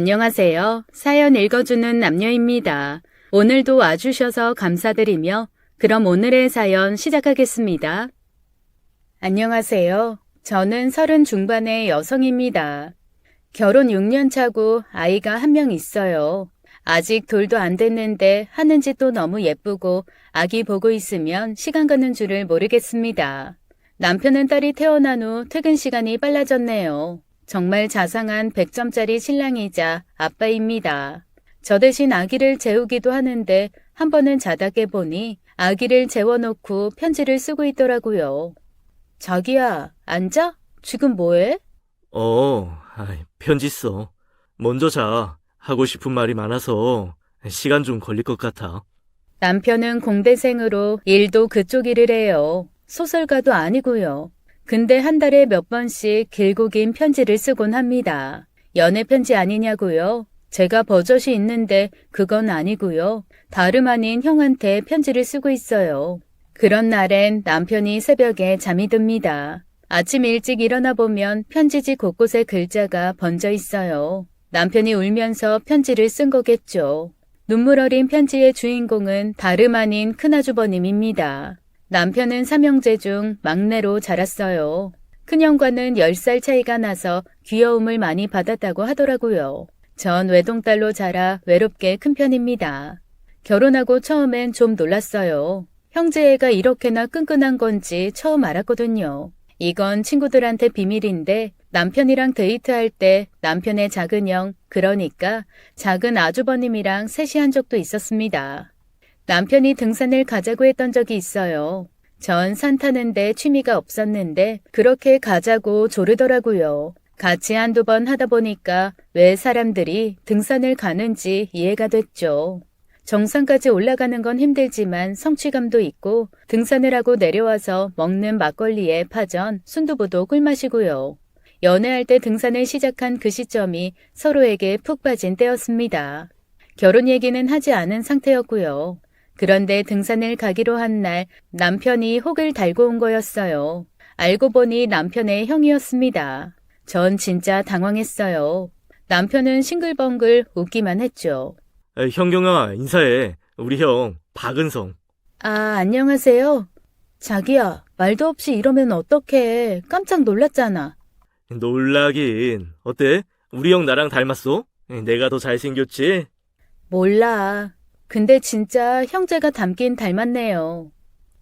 안녕하세요. 사연 읽어주는 남녀입니다. 오늘도 와주셔서 감사드리며 그럼 오늘의 사연 시작하겠습니다. 안녕하세요. 저는 30 중반의 여성입니다. 결혼 6년 차고 아이가 한 명 있어요. 아직 돌도 안 됐는데 하는 짓도 너무 예쁘고 아기 보고 있으면 시간 가는 줄을 모르겠습니다. 남편은 딸이 태어난 후 퇴근 시간이 빨라졌네요. 정말 자상한 100점짜리 신랑이자 아빠입니다. 저 대신 아기를 재우기도 하는데 한 번은 자다 깨보니 아기를 재워놓고 편지를 쓰고 있더라고요. 자기야, 앉아? 지금 뭐해? 편지 써. 먼저 자. 하고 싶은 말이 많아서 시간 좀 걸릴 것 같아. 남편은 공대생으로 일도 그쪽 일을 해요. 소설가도 아니고요. 근데 한 달에 몇 번씩 길고 긴 편지를 쓰곤 합니다. 연애 편지 아니냐고요? 제가 버젓이 있는데 그건 아니고요. 다름 아닌 형한테 편지를 쓰고 있어요. 그런 날엔 남편이 새벽에 잠이 듭니다. 아침 일찍 일어나 보면 편지지 곳곳에 글자가 번져 있어요. 남편이 울면서 편지를 쓴 거겠죠. 눈물 어린 편지의 주인공은 다름 아닌 큰아주버님입니다. 남편은 3형제 중 막내로 자랐어요. 큰형과는 10살 차이가 나서 귀여움을 많이 받았다고 하더라고요. 전 외동딸로 자라 외롭게 큰 편입니다. 결혼하고 처음엔 좀 놀랐어요. 형제애가 이렇게나 끈끈한 건지 처음 알았거든요. 이건 친구들한테 비밀인데 남편이랑 데이트할 때 남편의 작은 형, 그러니까 작은 아주버님이랑 셋이 한 적도 있었습니다. 남편이 등산을 가자고 했던 적이 있어요. 전 산 타는데 취미가 없었는데 그렇게 가자고 조르더라고요. 같이 한두 번 하다 보니까 왜 사람들이 등산을 가는지 이해가 됐죠. 정상까지 올라가는 건 힘들지만 성취감도 있고 등산을 하고 내려와서 먹는 막걸리에 파전, 순두부도 꿀맛이고요. 연애할 때 등산을 시작한 그 시점이 서로에게 푹 빠진 때였습니다. 결혼 얘기는 하지 않은 상태였고요. 그런데 등산을 가기로 한 날 남편이 혹을 달고 온 거였어요. 알고 보니 남편의 형이었습니다. 전 진짜 당황했어요. 남편은 싱글벙글 웃기만 했죠. 형경아, 인사해. 우리 형 박은성. 아, 안녕하세요. 자기야, 말도 없이 이러면 어떡해. 깜짝 놀랐잖아. 놀라긴. 어때? 우리 형 나랑 닮았어? 내가 더 잘생겼지? 몰라. 근데 진짜 형제가 닮긴 닮았네요.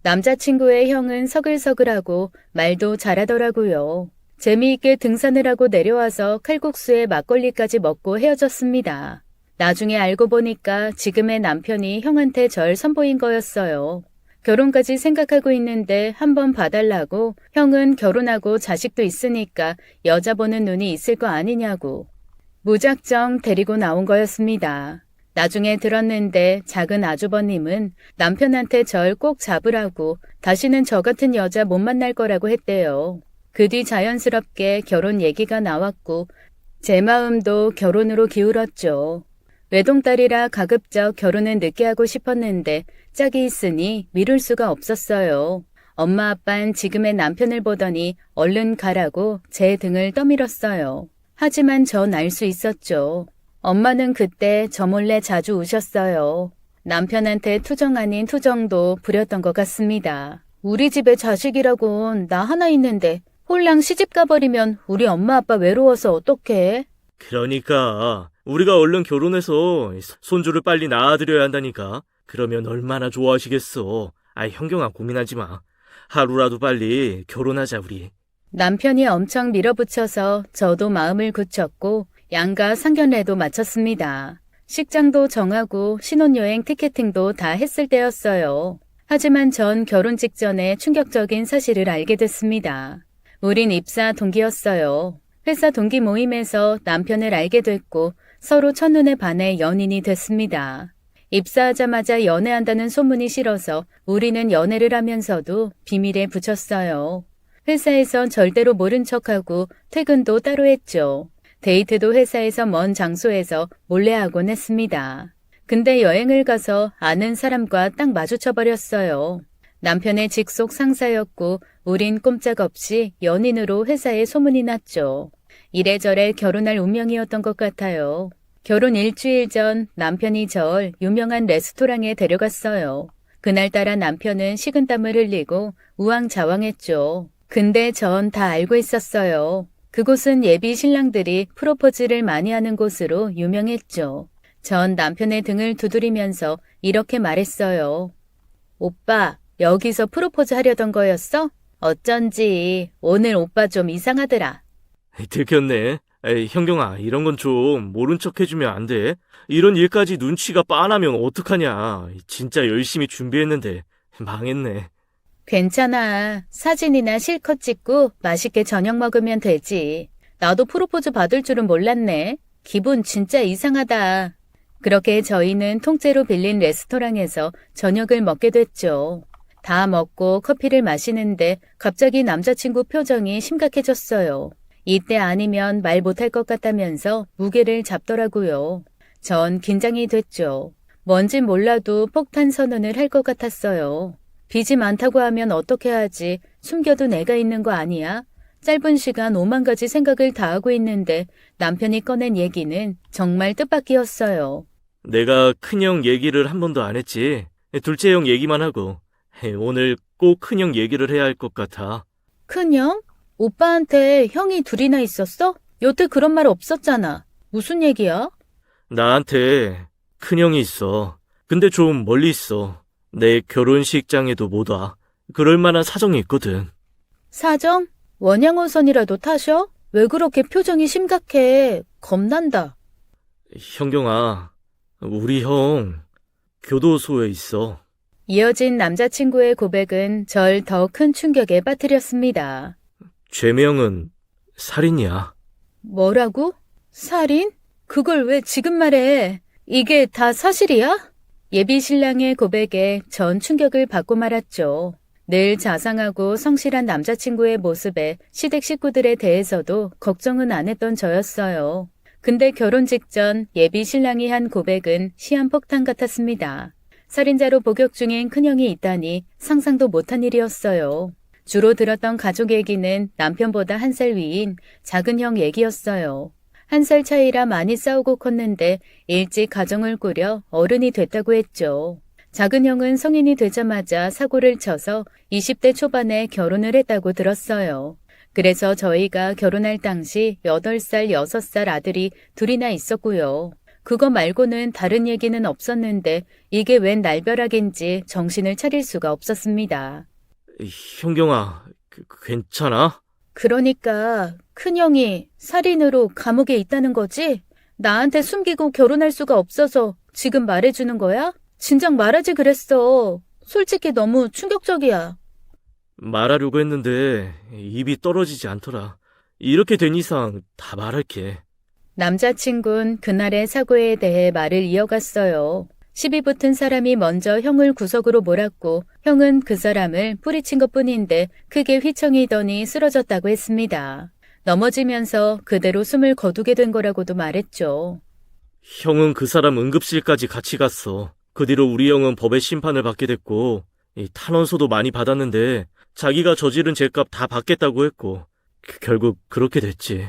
남자친구의 형은 서글서글하고 말도 잘하더라고요. 재미있게 등산을 하고 내려와서 칼국수에 막걸리까지 먹고 헤어졌습니다. 나중에 알고 보니까 지금의 남편이 형한테 절 선보인 거였어요. 결혼까지 생각하고 있는데 한번 봐달라고 형은 결혼하고 자식도 있으니까 여자 보는 눈이 있을 거 아니냐고. 무작정 데리고 나온 거였습니다. 나중에 들었는데 작은 아주버님은 남편한테 절 꼭 잡으라고 다시는 저 같은 여자 못 만날 거라고 했대요. 그 뒤 자연스럽게 결혼 얘기가 나왔고 제 마음도 결혼으로 기울었죠. 외동딸이라 가급적 결혼은 늦게 하고 싶었는데 짝이 있으니 미룰 수가 없었어요. 엄마 아빤 지금의 남편을 보더니 얼른 가라고 제 등을 떠밀었어요. 하지만 전 알 수 있었죠. 엄마는 그때 저 몰래 자주 우셨어요. 남편한테 투정 아닌 투정도 부렸던 것 같습니다. 우리 집에 자식이라곤 나 하나 있는데 홀랑 시집 가버리면 우리 엄마 아빠 외로워서 어떡해? 그러니까 우리가 얼른 결혼해서 손주를 빨리 낳아드려야 한다니까. 그러면 얼마나 좋아하시겠어. 형경아, 고민하지 마. 하루라도 빨리 결혼하자, 우리. 남편이 엄청 밀어붙여서 저도 마음을 굳혔고 양가 상견례도 마쳤습니다. 식장도 정하고 신혼여행 티켓팅도 다 했을 때였어요. 하지만 전 결혼 직전에 충격적인 사실을 알게 됐습니다. 우린 입사 동기였어요. 회사 동기 모임에서 남편을 알게 됐고 서로 첫눈에 반해 연인이 됐습니다. 입사하자마자 연애한다는 소문이 싫어서 우리는 연애를 하면서도 비밀에 붙였어요. 회사에선 절대로 모른 척하고 퇴근도 따로 했죠. 데이트도 회사에서 먼 장소에서 몰래 하곤 했습니다. 근데 여행을 가서 아는 사람과 딱 마주쳐버렸어요. 남편의 직속 상사였고 우린 꼼짝없이 연인으로 회사에 소문이 났죠. 이래저래 결혼할 운명이었던 것 같아요. 결혼 일주일 전 남편이 절 유명한 레스토랑에 데려갔어요. 그날따라 남편은 식은땀을 흘리고 우왕좌왕했죠. 근데 전 다 알고 있었어요. 그곳은 예비 신랑들이 프로포즈를 많이 하는 곳으로 유명했죠. 전 남편의 등을 두드리면서 이렇게 말했어요. 오빠, 여기서 프로포즈 하려던 거였어? 어쩐지 오늘 오빠 좀 이상하더라. 들켰네. 에이, 현경아, 이런 건 좀 모른 척 해주면 안 돼? 이런 일까지 눈치가 빤하면 어떡하냐. 진짜 열심히 준비했는데 망했네. 괜찮아. 사진이나 실컷 찍고 맛있게 저녁 먹으면 되지. 나도 프로포즈 받을 줄은 몰랐네. 기분 진짜 이상하다. 그렇게 저희는 통째로 빌린 레스토랑에서 저녁을 먹게 됐죠. 다 먹고 커피를 마시는데 갑자기 남자친구 표정이 심각해졌어요. 이때 아니면 말 못할 것 같다면서 무게를 잡더라고요. 전 긴장이 됐죠. 뭔진 몰라도 폭탄 선언을 할 것 같았어요. 빚이 많다고 하면 어떻게 하지? 숨겨도 내가 있는 거 아니야? 짧은 시간 5만 가지 생각을 다 하고 있는데 남편이 꺼낸 얘기는 정말 뜻밖이었어요. 내가 큰형 얘기를 한 번도 안 했지. 둘째 형 얘기만 하고. 오늘 꼭 큰형 얘기를 해야 할 것 같아. 큰형? 오빠한테 형이 둘이나 있었어? 여태 그런 말 없었잖아. 무슨 얘기야? 나한테 큰형이 있어. 근데 좀 멀리 있어. 내 결혼식장에도 못 와. 그럴 만한 사정이 있거든. 사정? 원양어선이라도 타셔? 왜 그렇게 표정이 심각해? 겁난다. 현경아, 우리 형 교도소에 있어. 이어진 남자친구의 고백은 절 더 큰 충격에 빠뜨렸습니다. 죄명은 살인이야. 뭐라고? 살인? 그걸 왜 지금 말해? 이게 다 사실이야? 예비 신랑의 고백에 전 충격을 받고 말았죠. 늘 자상하고 성실한 남자친구의 모습에 시댁 식구들에 대해서도 걱정은 안 했던 저였어요. 근데 결혼 직전 예비 신랑이 한 고백은 시한폭탄 같았습니다. 살인자로 복역 중인 큰형이 있다니 상상도 못한 일이었어요. 주로 들었던 가족 얘기는 남편보다 1살 위인 작은 형 얘기였어요. 1살 차이라 많이 싸우고 컸는데 일찍 가정을 꾸려 어른이 됐다고 했죠. 작은 형은 성인이 되자마자 사고를 쳐서 20대 초반에 결혼을 했다고 들었어요. 그래서 저희가 결혼할 당시 8살, 6살 아들이 둘이나 있었고요. 그거 말고는 다른 얘기는 없었는데 이게 웬 날벼락인지 정신을 차릴 수가 없었습니다. 현경아, 괜찮아? 그러니까 큰형이 살인으로 감옥에 있다는 거지? 나한테 숨기고 결혼할 수가 없어서 지금 말해주는 거야? 진작 말하지 그랬어. 솔직히 너무 충격적이야. 말하려고 했는데 입이 떨어지지 않더라. 이렇게 된 이상 다 말할게. 남자친구는 그날의 사고에 대해 말을 이어갔어요. 시비 붙은 사람이 먼저 형을 구석으로 몰았고 형은 그 사람을 뿌리친 것뿐인데 크게 휘청이더니 쓰러졌다고 했습니다. 넘어지면서 그대로 숨을 거두게 된 거라고도 말했죠. 형은 그 사람 응급실까지 같이 갔어. 그 뒤로 우리 형은 법의 심판을 받게 됐고 이 탄원서도 많이 받았는데 자기가 저지른 죄값 다 받겠다고 했고 결국 그렇게 됐지.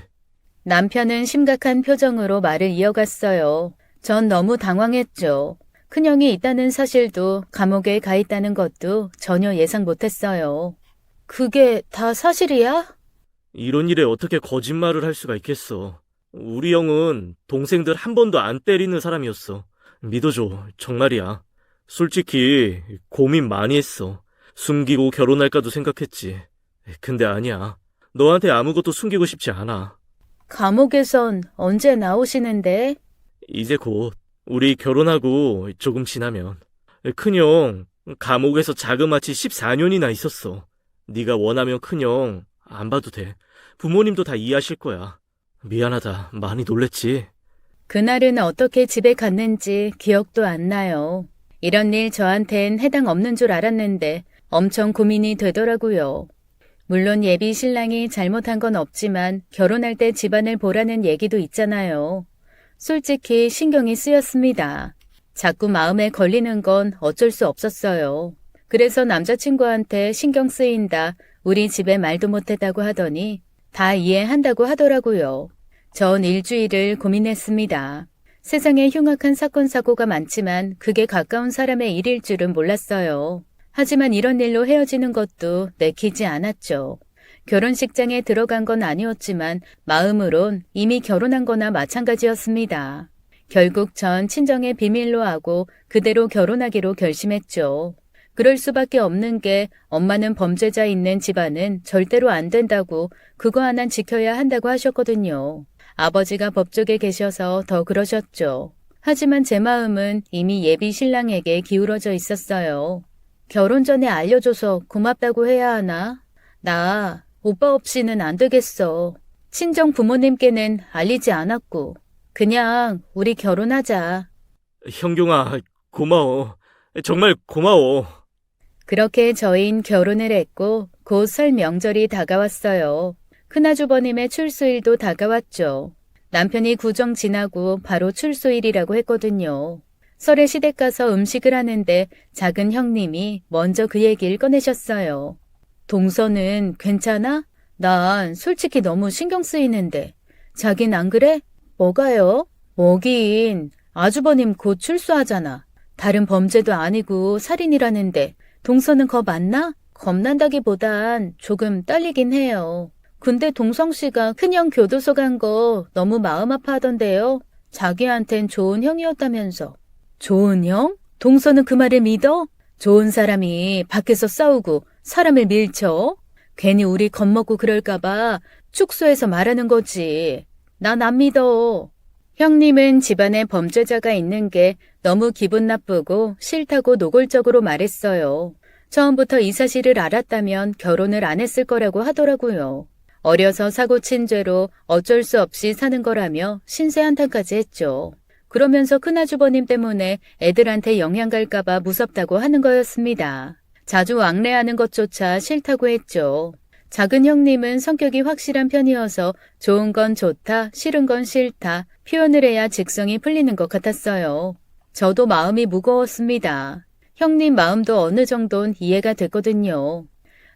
남편은 심각한 표정으로 말을 이어갔어요. 전 너무 당황했죠. 큰형이 있다는 사실도 감옥에 가 있다는 것도 전혀 예상 못했어요. 그게 다 사실이야? 이런 일에 어떻게 거짓말을 할 수가 있겠어. 우리 형은 동생들 한 번도 안 때리는 사람이었어. 믿어줘, 정말이야. 솔직히 고민 많이 했어. 숨기고 결혼할까도 생각했지. 근데 아니야. 너한테 아무것도 숨기고 싶지 않아. 감옥에선 언제 나오시는데? 이제 곧 우리 결혼하고 조금 지나면. 큰형 감옥에서 자그마치 14년이나 있었어. 네가 원하면 큰형 안 봐도 돼. 부모님도 다 이해하실 거야. 미안하다. 많이 놀랬지? 그날은 어떻게 집에 갔는지 기억도 안 나요. 이런 일 저한텐 해당 없는 줄 알았는데 엄청 고민이 되더라고요. 물론 예비 신랑이 잘못한 건 없지만 결혼할 때 집안을 보라는 얘기도 있잖아요. 솔직히 신경이 쓰였습니다. 자꾸 마음에 걸리는 건 어쩔 수 없었어요. 그래서 남자친구한테 신경 쓰인다, 우리 집에 말도 못했다고 하더니 다 이해한다고 하더라고요. 전 일주일을 고민했습니다. 세상에 흉악한 사건 사고가 많지만 그게 가까운 사람의 일일 줄은 몰랐어요. 하지만 이런 일로 헤어지는 것도 내키지 않았죠. 결혼식장에 들어간 건 아니었지만 마음으론 이미 결혼한 거나 마찬가지였습니다. 결국 전 친정의 비밀로 하고 그대로 결혼하기로 결심했죠. 그럴 수밖에 없는 게 엄마는 범죄자 있는 집안은 절대로 안 된다고 그거 하나는 지켜야 한다고 하셨거든요. 아버지가 법조계 계셔서 더 그러셨죠. 하지만 제 마음은 이미 예비 신랑에게 기울어져 있었어요. 결혼 전에 알려줘서 고맙다고 해야 하나? 나 오빠 없이는 안 되겠어. 친정 부모님께는 알리지 않았고 그냥 우리 결혼하자. 형경아, 고마워. 정말 고마워. 그렇게 저희는 결혼을 했고 곧 설 명절이 다가왔어요. 큰아주버님의 출소일도 다가왔죠. 남편이 구정 지나고 바로 출소일이라고 했거든요. 설에 시댁 가서 음식을 하는데 작은 형님이 먼저 그 얘기를 꺼내셨어요. 동서는 괜찮아? 난 솔직히 너무 신경 쓰이는데. 자긴 안 그래? 뭐가요? 뭐긴. 아주버님 곧 출소하잖아. 다른 범죄도 아니고 살인이라는데 동서는 겁 안 나? 겁난다기보단 조금 떨리긴 해요. 근데 동성 씨가 큰형 교도소 간 거 너무 마음 아파하던데요. 자기한텐 좋은 형이었다면서. 좋은 형? 동서는 그 말을 믿어? 좋은 사람이 밖에서 싸우고 사람을 밀쳐? 괜히 우리 겁먹고 그럴까봐 축소해서 말하는 거지. 난 안 믿어. 형님은 집안에 범죄자가 있는 게 너무 기분 나쁘고 싫다고 노골적으로 말했어요. 처음부터 이 사실을 알았다면 결혼을 안 했을 거라고 하더라고요. 어려서 사고 친 죄로 어쩔 수 없이 사는 거라며 신세 한탄까지 했죠. 그러면서 큰아주버님 때문에 애들한테 영향 갈까봐 무섭다고 하는 거였습니다. 자주 왕래하는 것조차 싫다고 했죠. 작은 형님은 성격이 확실한 편이어서 좋은 건 좋다, 싫은 건 싫다 표현을 해야 직성이 풀리는 것 같았어요. 저도 마음이 무거웠습니다. 형님 마음도 어느 정도는 이해가 됐거든요.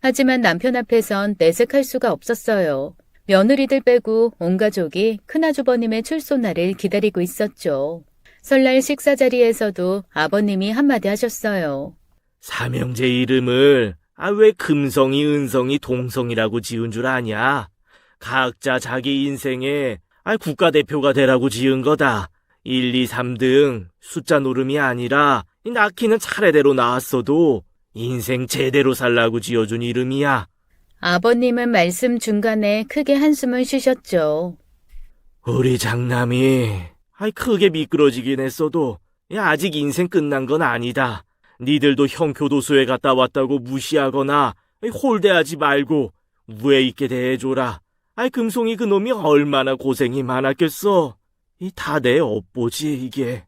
하지만 남편 앞에선 내색할 수가 없었어요. 며느리들 빼고 온 가족이 큰아주버님의 출소날을 기다리고 있었죠. 설날 식사 자리에서도 아버님이 한마디 하셨어요. 삼형제 이름을 왜 금성이, 은성이, 동성이라고 지은 줄 아냐? 각자 자기 인생에 국가대표가 되라고 지은 거다. 1, 2, 3등 숫자 노름이 아니라 낳기는 차례대로 낳았어도 인생 제대로 살라고 지어준 이름이야. 아버님은 말씀 중간에 크게 한숨을 쉬셨죠. 우리 장남이 크게 미끄러지긴 했어도 아직 인생 끝난 건 아니다. 니들도 형 교도소에 갔다 왔다고 무시하거나 홀대하지 말고 우애 있게 대해줘라. 금송이 그놈이 얼마나 고생이 많았겠어. 다 내 업보지 이게.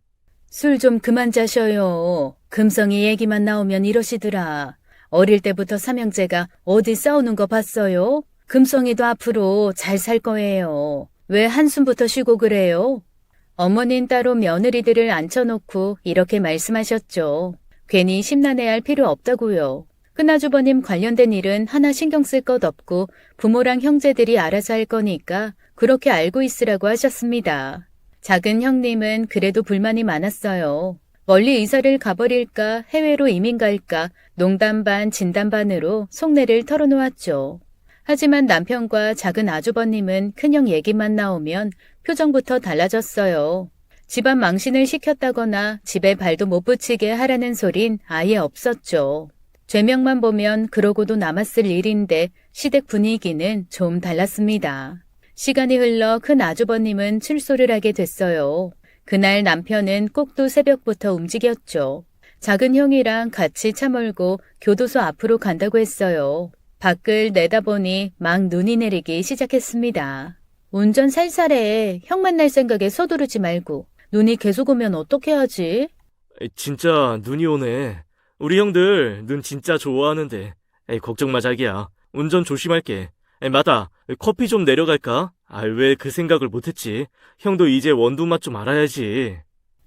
술 좀 그만 자셔요. 금성이 얘기만 나오면 이러시더라. 어릴 때부터 삼형제가 어디 싸우는 거 봤어요? 금성이도 앞으로 잘 살 거예요. 왜 한숨부터 쉬고 그래요? 어머닌 따로 며느리들을 앉혀놓고 이렇게 말씀하셨죠. 괜히 심란해할 필요 없다고요. 큰아주버님 관련된 일은 하나 신경 쓸 것 없고 부모랑 형제들이 알아서 할 거니까 그렇게 알고 있으라고 하셨습니다. 작은 형님은 그래도 불만이 많았어요. 멀리 이사를 가버릴까 해외로 이민 갈까 농담 반 진담 반으로 속내를 털어놓았죠. 하지만 남편과 작은 아주버님은 큰형 얘기만 나오면 표정부터 달라졌어요. 집안 망신을 시켰다거나 집에 발도 못 붙이게 하라는 소린 아예 없었죠. 죄명만 보면 그러고도 남았을 일인데 시댁 분위기는 좀 달랐습니다. 시간이 흘러 큰 아주버님은 출소를 하게 됐어요. 그날 남편은 꼭두 새벽부터 움직였죠. 작은 형이랑 같이 차 몰고 교도소 앞으로 간다고 했어요. 밖을 내다보니 막 눈이 내리기 시작했습니다. 운전 살살해. 형 만날 생각에 서두르지 말고. 눈이 계속 오면 어떻게 하지? 진짜 눈이 오네. 우리 형들 눈 진짜 좋아하는데. 걱정 마 자기야. 운전 조심할게. 맞다. 커피 좀 내려갈까? 왜 그 생각을 못했지. 형도 이제 원두 맛 좀 알아야지.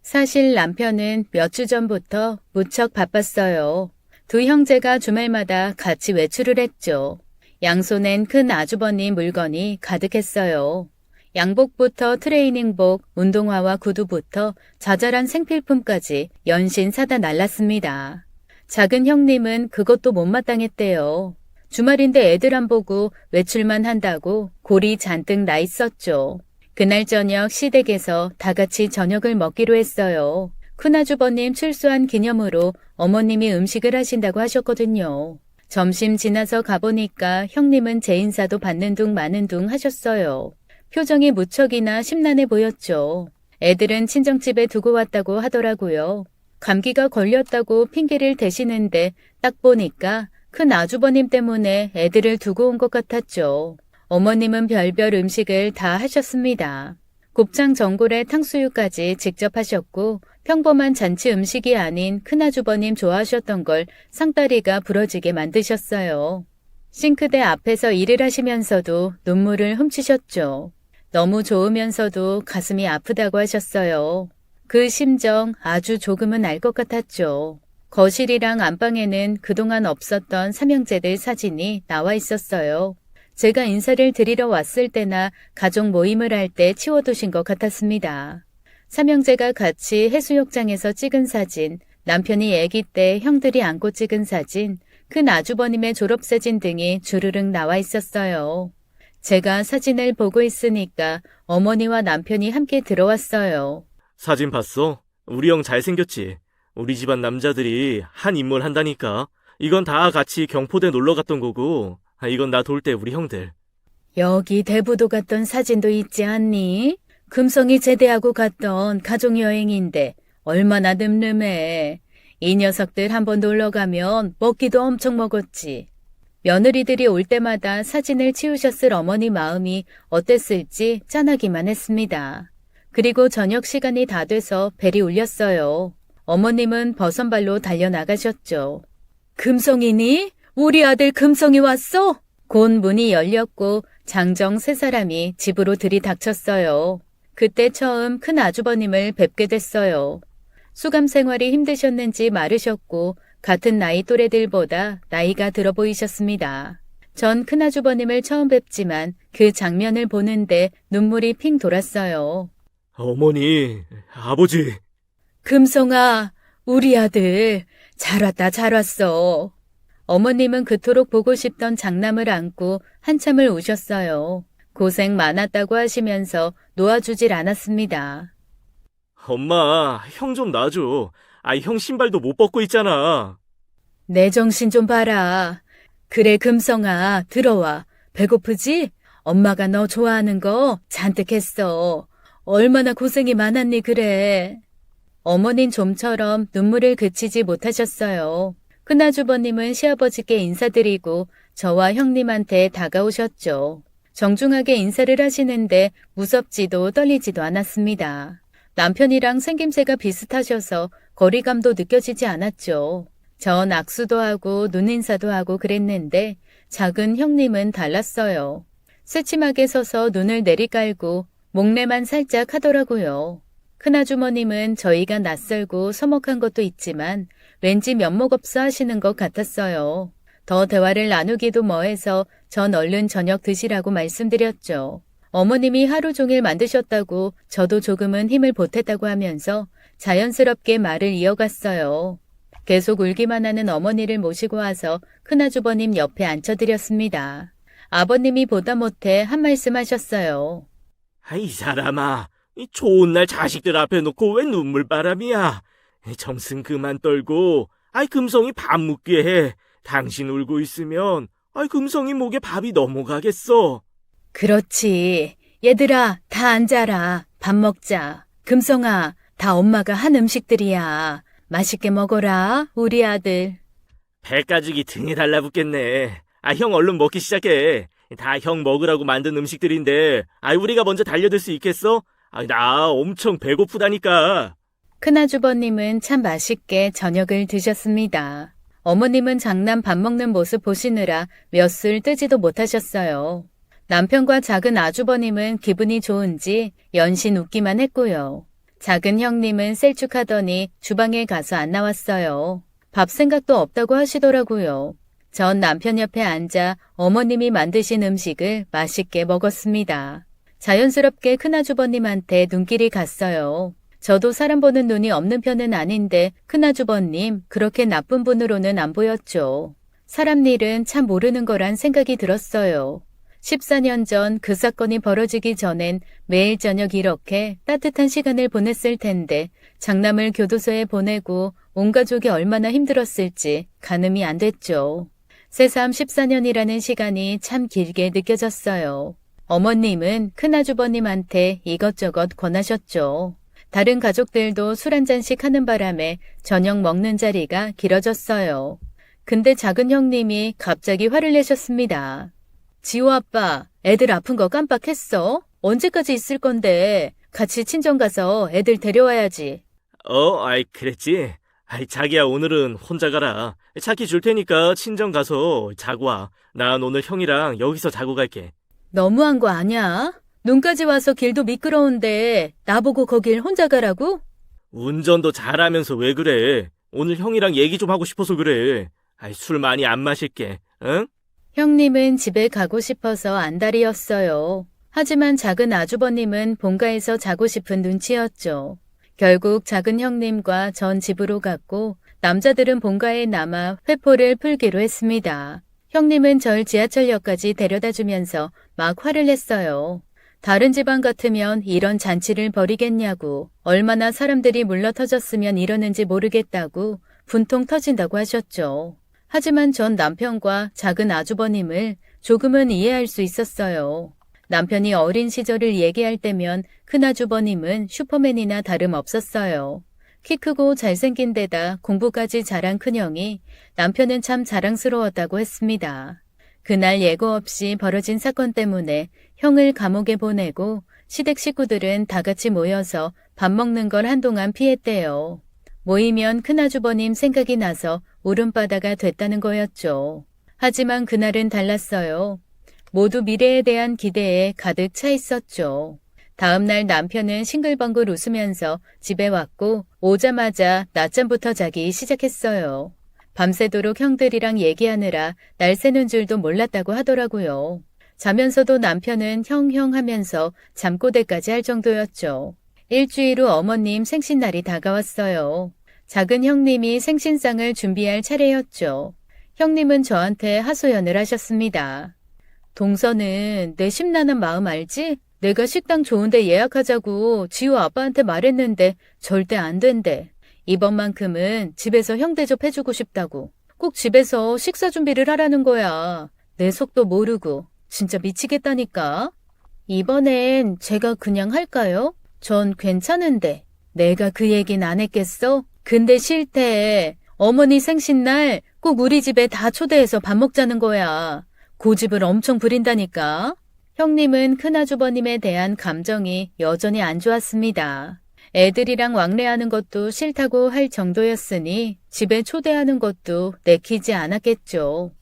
사실 남편은 몇 주 전부터 무척 바빴어요. 두 형제가 주말마다 같이 외출을 했죠. 양손엔 큰 아주버님 물건이 가득했어요. 양복부터 트레이닝복, 운동화와 구두부터 자잘한 생필품까지 연신 사다 날랐습니다. 작은 형님은 그것도 못마땅했대요. 주말인데 애들 안 보고 외출만 한다고 골이 잔뜩 나 있었죠. 그날 저녁 시댁에서 다 같이 저녁을 먹기로 했어요. 큰아주버님 출소한 기념으로 어머님이 음식을 하신다고 하셨거든요. 점심 지나서 가보니까 형님은 제 인사도 받는 둥 마는 둥 하셨어요. 표정이 무척이나 심란해 보였죠. 애들은 친정집에 두고 왔다고 하더라고요. 감기가 걸렸다고 핑계를 대시는데 딱 보니까 큰 아주버님 때문에 애들을 두고 온 것 같았죠. 어머님은 별별 음식을 다 하셨습니다. 곱창 전골에 탕수육까지 직접 하셨고 평범한 잔치 음식이 아닌 큰아주버님 좋아하셨던 걸 상다리가 부러지게 만드셨어요. 싱크대 앞에서 일을 하시면서도 눈물을 훔치셨죠. 너무 좋으면서도 가슴이 아프다고 하셨어요. 그 심정 아주 조금은 알 것 같았죠. 거실이랑 안방에는 그동안 없었던 삼형제들 사진이 나와 있었어요. 제가 인사를 드리러 왔을 때나 가족 모임을 할 때 치워두신 것 같았습니다. 삼형제가 같이 해수욕장에서 찍은 사진, 남편이 아기 때 형들이 안고 찍은 사진, 큰 아주버님의 졸업사진 등이 주르륵 나와 있었어요. 제가 사진을 보고 있으니까 어머니와 남편이 함께 들어왔어요. 사진 봤어? 우리 형 잘생겼지? 우리 집안 남자들이 한 인물 한다니까. 이건 다 같이 경포대 놀러 갔던 거고, 이건 나 돌 때 우리 형들. 여기 대부도 갔던 사진도 있지 않니? 금성이 제대하고 갔던 가족여행인데 얼마나 늠름해. 이 녀석들 한번 놀러 가면 먹기도 엄청 먹었지. 며느리들이 올 때마다 사진을 치우셨을 어머니 마음이 어땠을지 짠하기만 했습니다. 그리고 저녁 시간이 다 돼서 벨이 울렸어요. 어머님은 버선발로 달려나가셨죠. 금성이니? 우리 아들 금성이 왔어? 곧 문이 열렸고 장정 세 사람이 집으로 들이닥쳤어요. 그때 처음 큰 아주버님을 뵙게 됐어요. 수감 생활이 힘드셨는지 마르셨고 같은 나이 또래들보다 나이가 들어 보이셨습니다. 전 큰아주버님을 처음 뵙지만 그 장면을 보는데 눈물이 핑 돌았어요. 어머니, 아버지. 금성아, 우리 아들 잘 왔다 잘 왔어. 어머님은 그토록 보고 싶던 장남을 안고 한참을 우셨어요. 고생 많았다고 하시면서 놓아주질 않았습니다. 엄마, 형 좀 놔줘. 형 신발도 못 벗고 있잖아. 내 정신 좀 봐라. 그래 금성아, 들어와. 배고프지? 엄마가 너 좋아하는 거 잔뜩 했어. 얼마나 고생이 많았니 그래. 어머닌 좀처럼 눈물을 그치지 못하셨어요. 큰아주버님은 시아버지께 인사드리고 저와 형님한테 다가오셨죠. 정중하게 인사를 하시는데 무섭지도 떨리지도 않았습니다. 남편이랑 생김새가 비슷하셔서 거리감도 느껴지지 않았죠. 전 악수도 하고 눈인사도 하고 그랬는데 작은 형님은 달랐어요. 새침하게 서서 눈을 내리깔고 목례만 살짝 하더라고요. 큰아주머님은 저희가 낯설고 서먹한 것도 있지만 왠지 면목 없어 하시는 것 같았어요. 더 대화를 나누기도 뭐해서 전 얼른 저녁 드시라고 말씀드렸죠. 어머님이 하루 종일 만드셨다고 저도 조금은 힘을 보탰다고 하면서 자연스럽게 말을 이어갔어요. 계속 울기만 하는 어머니를 모시고 와서 큰아주버님 옆에 앉혀드렸습니다. 아버님이 보다 못해 한 말씀 하셨어요. 이 사람아, 이 좋은 날 자식들 앞에 놓고 왜 눈물바람이야? 정승 그만 떨고, 금성이 밥 묻게 해. 당신 울고 있으면, 금성이 목에 밥이 넘어가겠어. 그렇지. 얘들아, 다 앉아라. 밥 먹자. 금성아, 다 엄마가 한 음식들이야. 맛있게 먹어라, 우리 아들. 배가죽이 등에 달라붙겠네. 형 얼른 먹기 시작해. 다 형 먹으라고 만든 음식들인데, 우리가 먼저 달려들 수 있겠어? 나 엄청 배고프다니까. 큰아주버님은 참 맛있게 저녁을 드셨습니다. 어머님은 장남 밥 먹는 모습 보시느라 몇 술 뜨지도 못하셨어요. 남편과 작은 아주버님은 기분이 좋은지 연신 웃기만 했고요. 작은 형님은 셀쭉하더니 주방에 가서 안 나왔어요. 밥 생각도 없다고 하시더라고요. 전 남편 옆에 앉아 어머님이 만드신 음식을 맛있게 먹었습니다. 자연스럽게 큰아주버님한테 눈길이 갔어요. 저도 사람 보는 눈이 없는 편은 아닌데 큰아주버님 그렇게 나쁜 분으로는 안 보였죠. 사람 일은 참 모르는 거란 생각이 들었어요. 14년 전 그 사건이 벌어지기 전엔 매일 저녁 이렇게 따뜻한 시간을 보냈을 텐데 장남을 교도소에 보내고 온 가족이 얼마나 힘들었을지 가늠이 안 됐죠. 새삼 14년이라는 시간이 참 길게 느껴졌어요. 어머님은 큰아주버님한테 이것저것 권하셨죠. 다른 가족들도 술 한 잔씩 하는 바람에 저녁 먹는 자리가 길어졌어요. 근데 작은 형님이 갑자기 화를 내셨습니다. 지호 아빠, 애들 아픈 거 깜빡했어? 언제까지 있을 건데 같이 친정 가서 애들 데려와야지. 아이, 그랬지? 아이, 자기야, 오늘은 혼자 가라. 차키 줄 테니까 친정 가서 자고 와. 난 오늘 형이랑 여기서 자고 갈게. 너무한 거 아니야? 눈까지 와서 길도 미끄러운데 나보고 거길 혼자 가라고? 운전도 잘하면서 왜 그래? 오늘 형이랑 얘기 좀 하고 싶어서 그래. 아이, 술 많이 안 마실게, 응? 형님은 집에 가고 싶어서 안달이었어요. 하지만 작은 아주버님은 본가에서 자고 싶은 눈치였죠. 결국 작은 형님과 전 집으로 갔고 남자들은 본가에 남아 회포를 풀기로 했습니다. 형님은 절 지하철역까지 데려다 주면서 막 화를 냈어요. 다른 집안 같으면 이런 잔치를 벌이겠냐고, 얼마나 사람들이 물러터졌으면 이러는지 모르겠다고 분통 터진다고 하셨죠. 하지만 전 남편과 작은 아주버님을 조금은 이해할 수 있었어요. 남편이 어린 시절을 얘기할 때면 큰아주버님은 슈퍼맨이나 다름없었어요. 키 크고 잘생긴 데다 공부까지 잘한 큰형이 남편은 참 자랑스러웠다고 했습니다. 그날 예고 없이 벌어진 사건 때문에 형을 감옥에 보내고 시댁 식구들은 다 같이 모여서 밥 먹는 걸 한동안 피했대요. 모이면 큰아주버님 생각이 나서 울음바다가 됐다는 거였죠. 하지만 그날은 달랐어요. 모두 미래에 대한 기대에 가득 차 있었죠. 다음 날 남편은 싱글벙글 웃으면서 집에 왔고 오자마자 낮잠부터 자기 시작했어요. 밤새도록 형들이랑 얘기하느라 날 새는 줄도 몰랐다고 하더라고요. 자면서도 남편은 형 하면서 잠꼬대까지 할 정도였죠. 일주일 후 어머님 생신날이 다가왔어요. 작은 형님이 생신상을 준비할 차례였죠. 형님은 저한테 하소연을 하셨습니다. 동서는 내 심란한 마음 알지? 내가 식당 좋은데 예약하자고 지호 아빠한테 말했는데 절대 안 된대. 이번만큼은 집에서 형 대접해주고 싶다고. 꼭 집에서 식사 준비를 하라는 거야. 내 속도 모르고. 진짜 미치겠다니까. 이번엔 제가 그냥 할까요? 전 괜찮은데. 내가 그 얘긴 안 했겠어? 근데 싫대. 어머니 생신날 꼭 우리 집에 다 초대해서 밥 먹자는 거야. 고집을 엄청 부린다니까. 형님은 큰아주버님에 대한 감정이 여전히 안 좋았습니다. 애들이랑 왕래하는 것도 싫다고 할 정도였으니 집에 초대하는 것도 내키지 않았겠죠.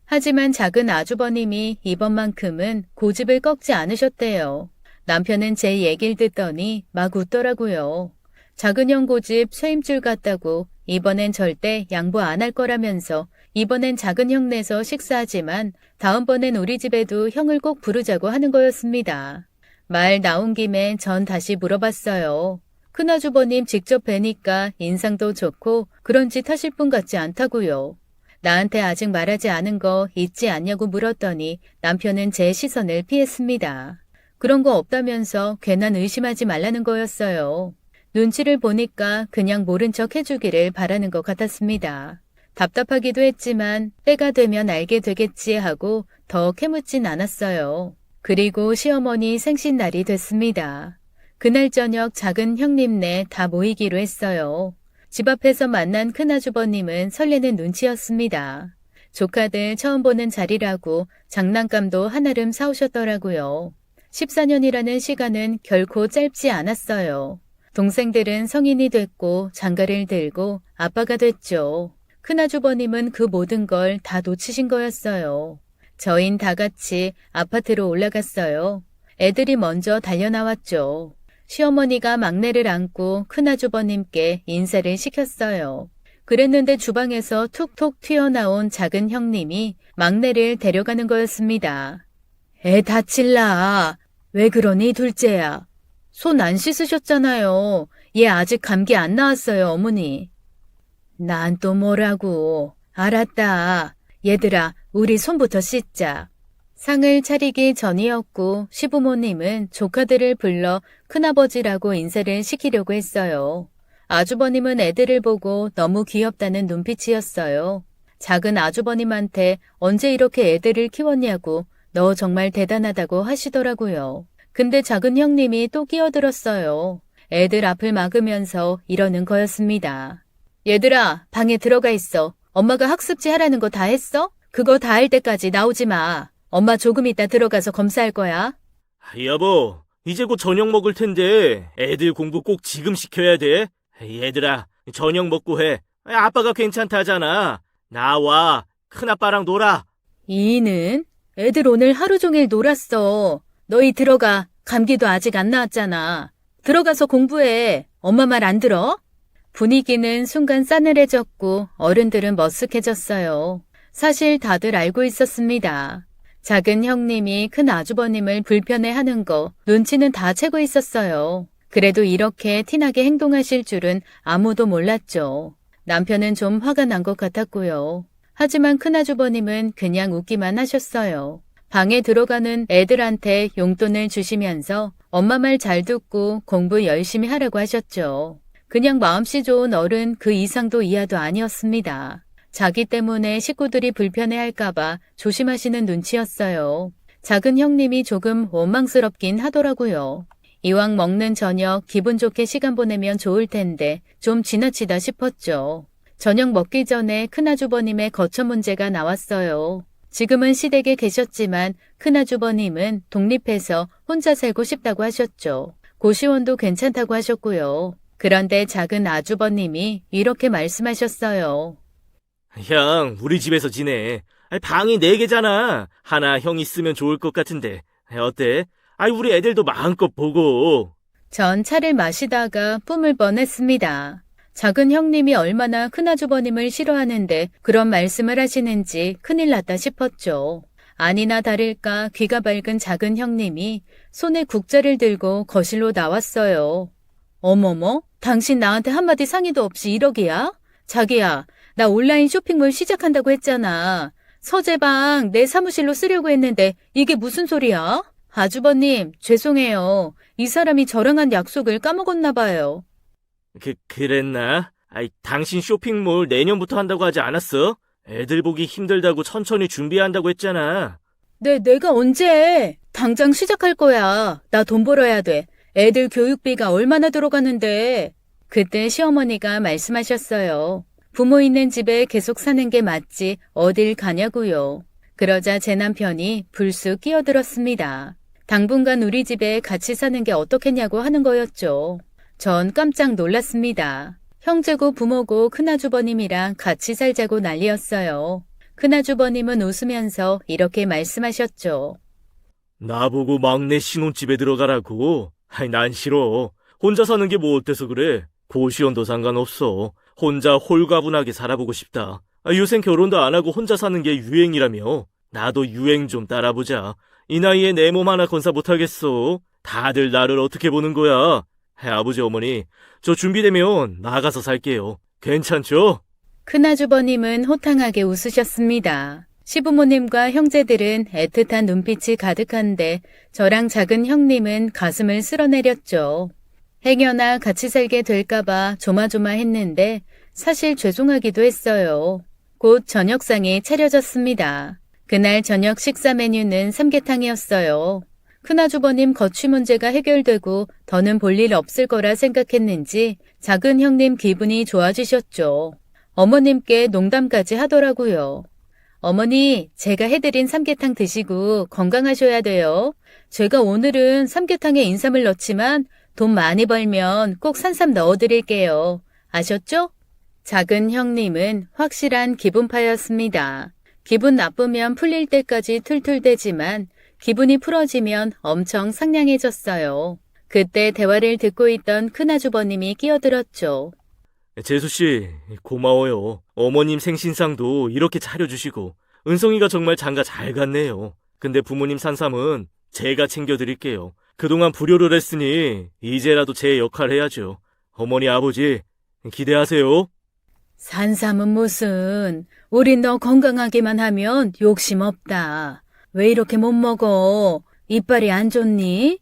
하지만 작은 아주버님이 이번만큼은 고집을 꺾지 않으셨대요. 남편은 제 얘기를 듣더니 막 웃더라고요. 작은 형 고집 쇠임줄 같다고 이번엔 절대 양보 안 할 거라면서 이번엔 작은 형 내서 식사하지만 다음번엔 우리 집에도 형을 꼭 부르자고 하는 거였습니다. 말 나온 김에 전 다시 물어봤어요. 큰아주버님 직접 뵈니까 인상도 좋고 그런 짓 하실 분 같지 않다고요. 나한테 아직 말하지 않은 거 있지 않냐고 물었더니 남편은 제 시선을 피했습니다. 그런 거 없다면서 괜한 의심하지 말라는 거였어요. 눈치를 보니까 그냥 모른 척 해주기를 바라는 것 같았습니다. 답답하기도 했지만 때가 되면 알게 되겠지 하고 더 캐묻진 않았어요. 그리고 시어머니 생신날이 됐습니다. 그날 저녁 작은 형님네 다 모이기로 했어요. 집 앞에서 만난 큰아주버님은 설레는 눈치였습니다. 조카들 처음 보는 자리라고 장난감도 한아름 사오셨더라고요. 14년이라는 시간은 결코 짧지 않았어요. 동생들은 성인이 됐고 장가를 들고 아빠가 됐죠. 큰아주버님은 그 모든 걸 다 놓치신 거였어요. 저흰 다 같이 아파트로 올라갔어요. 애들이 먼저 달려나왔죠. 시어머니가 막내를 안고 큰아주버님께 인사를 시켰어요. 그랬는데 주방에서 툭툭 튀어나온 작은 형님이 막내를 데려가는 거였습니다. 애 다칠라. 왜 그러니, 둘째야? 손 안 씻으셨잖아요. 얘 아직 감기 안 나왔어요, 어머니. 난 또 뭐라고. 알았다. 얘들아, 우리 손부터 씻자. 상을 차리기 전이었고 시부모님은 조카들을 불러 큰아버지라고 인사를 시키려고 했어요. 아주버님은 애들을 보고 너무 귀엽다는 눈빛이었어요. 작은 아주버님한테 언제 이렇게 애들을 키웠냐고 너 정말 대단하다고 하시더라고요. 근데 작은 형님이 또 끼어들었어요. 애들 앞을 막으면서 이러는 거였습니다. 얘들아, 방에 들어가 있어. 엄마가 학습지 하라는 거 다 했어? 그거 다 할 때까지 나오지 마. 엄마 조금 이따 들어가서 검사할 거야. 여보, 이제 곧 저녁 먹을 텐데 애들 공부 꼭 지금 시켜야 돼. 얘들아, 저녁 먹고 해. 아빠가 괜찮다잖아. 나와, 큰아빠랑 놀아. 이는 애들 오늘 하루 종일 놀았어. 너희 들어가. 감기도 아직 안 나왔잖아. 들어가서 공부해. 엄마 말 안 들어? 분위기는 순간 싸늘해졌고 어른들은 머쓱해졌어요. 사실 다들 알고 있었습니다. 작은 형님이 큰 아주버님을 불편해하는 거 눈치는 다 채고 있었어요. 그래도 이렇게 티나게 행동하실 줄은 아무도 몰랐죠. 남편은 좀 화가 난 것 같았고요. 하지만 큰아주버님은 그냥 웃기만 하셨어요. 방에 들어가는 애들한테 용돈을 주시면서 엄마 말 잘 듣고 공부 열심히 하라고 하셨죠. 그냥 마음씨 좋은 어른 그 이상도 이하도 아니었습니다. 자기 때문에 식구들이 불편해할까봐 조심하시는 눈치였어요. 작은 형님이 조금 원망스럽긴 하더라고요. 이왕 먹는 저녁 기분 좋게 시간 보내면 좋을 텐데 좀 지나치다 싶었죠. 저녁 먹기 전에 큰아주버님의 거처 문제가 나왔어요. 지금은 시댁에 계셨지만 큰아주버님은 독립해서 혼자 살고 싶다고 하셨죠. 고시원도 괜찮다고 하셨고요. 그런데 작은 아주버님이 이렇게 말씀하셨어요. 형, 우리 집에서 지내. 방이 4개잖아. 하나 형 있으면 좋을 것 같은데. 어때? 우리 애들도 마음껏 보고. 전 차를 마시다가 뿜을 뻔했습니다. 작은 형님이 얼마나 큰아주버님을 싫어하는데 그런 말씀을 하시는지 큰일 났다 싶었죠. 아니나 다를까 귀가 밝은 작은 형님이 손에 국자를 들고 거실로 나왔어요. 어머머, 당신 나한테 한마디 상의도 없이 이러기야? 자기야, 나 온라인 쇼핑몰 시작한다고 했잖아. 서재방 내 사무실로 쓰려고 했는데 이게 무슨 소리야? 아주버님, 죄송해요. 이 사람이 저랑 한 약속을 까먹었나 봐요. 그랬나? 당신 쇼핑몰 내년부터 한다고 하지 않았어? 애들 보기 힘들다고 천천히 준비한다고 했잖아. 내가 언제? 당장 시작할 거야. 나 돈 벌어야 돼. 애들 교육비가 얼마나 들어가는데. 그때 시어머니가 말씀하셨어요. 부모 있는 집에 계속 사는 게 맞지 어딜 가냐고요. 그러자 제 남편이 불쑥 끼어들었습니다. 당분간 우리 집에 같이 사는 게 어떻겠냐고 하는 거였죠. 전 깜짝 놀랐습니다. 형제고 부모고 큰아주버님이랑 같이 살자고 난리였어요. 큰아주버님은 웃으면서 이렇게 말씀하셨죠. 나보고 막내 신혼집에 들어가라고? 난 싫어. 혼자 사는 게 뭐 어때서 그래? 고시원도 상관없어. 혼자 홀가분하게 살아보고 싶다. 요샌 결혼도 안 하고 혼자 사는 게 유행이라며. 나도 유행 좀 따라보자. 이 나이에 내 몸 하나 건사 못하겠어. 다들 나를 어떻게 보는 거야? 아버지 어머니, 저 준비되면 나가서 살게요. 괜찮죠? 큰아주버님은 호탕하게 웃으셨습니다. 시부모님과 형제들은 애틋한 눈빛이 가득한데 저랑 작은 형님은 가슴을 쓸어내렸죠. 행여나 같이 살게 될까봐 조마조마했는데 사실 죄송하기도 했어요. 곧 저녁상이 차려졌습니다. 그날 저녁 식사 메뉴는 삼계탕이었어요. 큰아주버님 거취 문제가 해결되고 더는 볼 일 없을 거라 생각했는지 작은 형님 기분이 좋아지셨죠. 어머님께 농담까지 하더라고요. 어머니, 제가 해드린 삼계탕 드시고 건강하셔야 돼요. 제가 오늘은 삼계탕에 인삼을 넣지만 돈 많이 벌면 꼭 산삼 넣어드릴게요. 아셨죠? 작은 형님은 확실한 기분파였습니다. 기분 나쁘면 풀릴 때까지 툴툴대지만 기분이 풀어지면 엄청 상냥해졌어요. 그때 대화를 듣고 있던 큰아주버님이 끼어들었죠. 재수씨, 고마워요. 어머님 생신상도 이렇게 차려주시고 은성이가 정말 장가 잘 갔네요. 근데 부모님 산삼은 제가 챙겨드릴게요. 그동안 불효를 했으니 이제라도 제 역할 해야죠. 어머니, 아버지, 기대하세요. 산삼은 무슨, 우린 너 건강하기만 하면 욕심 없다. 왜 이렇게 못 먹어? 이빨이 안 좋니?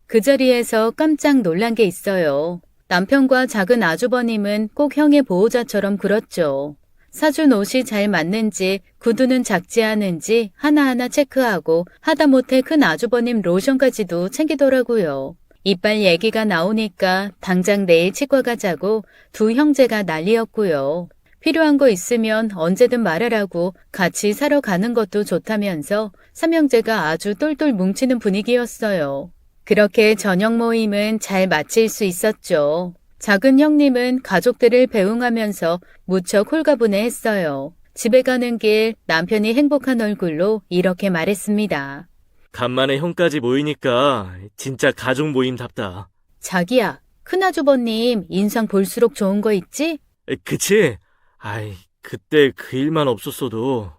그 자리에서 깜짝 놀란 게 있어요. 남편과 작은 아주버님은 꼭 형의 보호자처럼 굴었죠. 사준 옷이 잘 맞는지, 구두는 작지 않은지 하나하나 체크하고 하다못해 큰 아주버님 로션까지도 챙기더라고요. 이빨 얘기가 나오니까 당장 내일 치과 가자고 두 형제가 난리였고요. 필요한 거 있으면 언제든 말하라고 같이 사러 가는 것도 좋다면서 삼형제가 아주 똘똘 뭉치는 분위기였어요. 그렇게 저녁 모임은 잘 마칠 수 있었죠. 작은 형님은 가족들을 배웅하면서 무척 홀가분해했어요. 집에 가는 길 남편이 행복한 얼굴로 이렇게 말했습니다. 간만에 형까지 모이니까 진짜 가족 모임답다. 자기야, 큰아주버님 인상 볼수록 좋은 거 있지? 그치? 아이, 그때 그 일만 없었어도.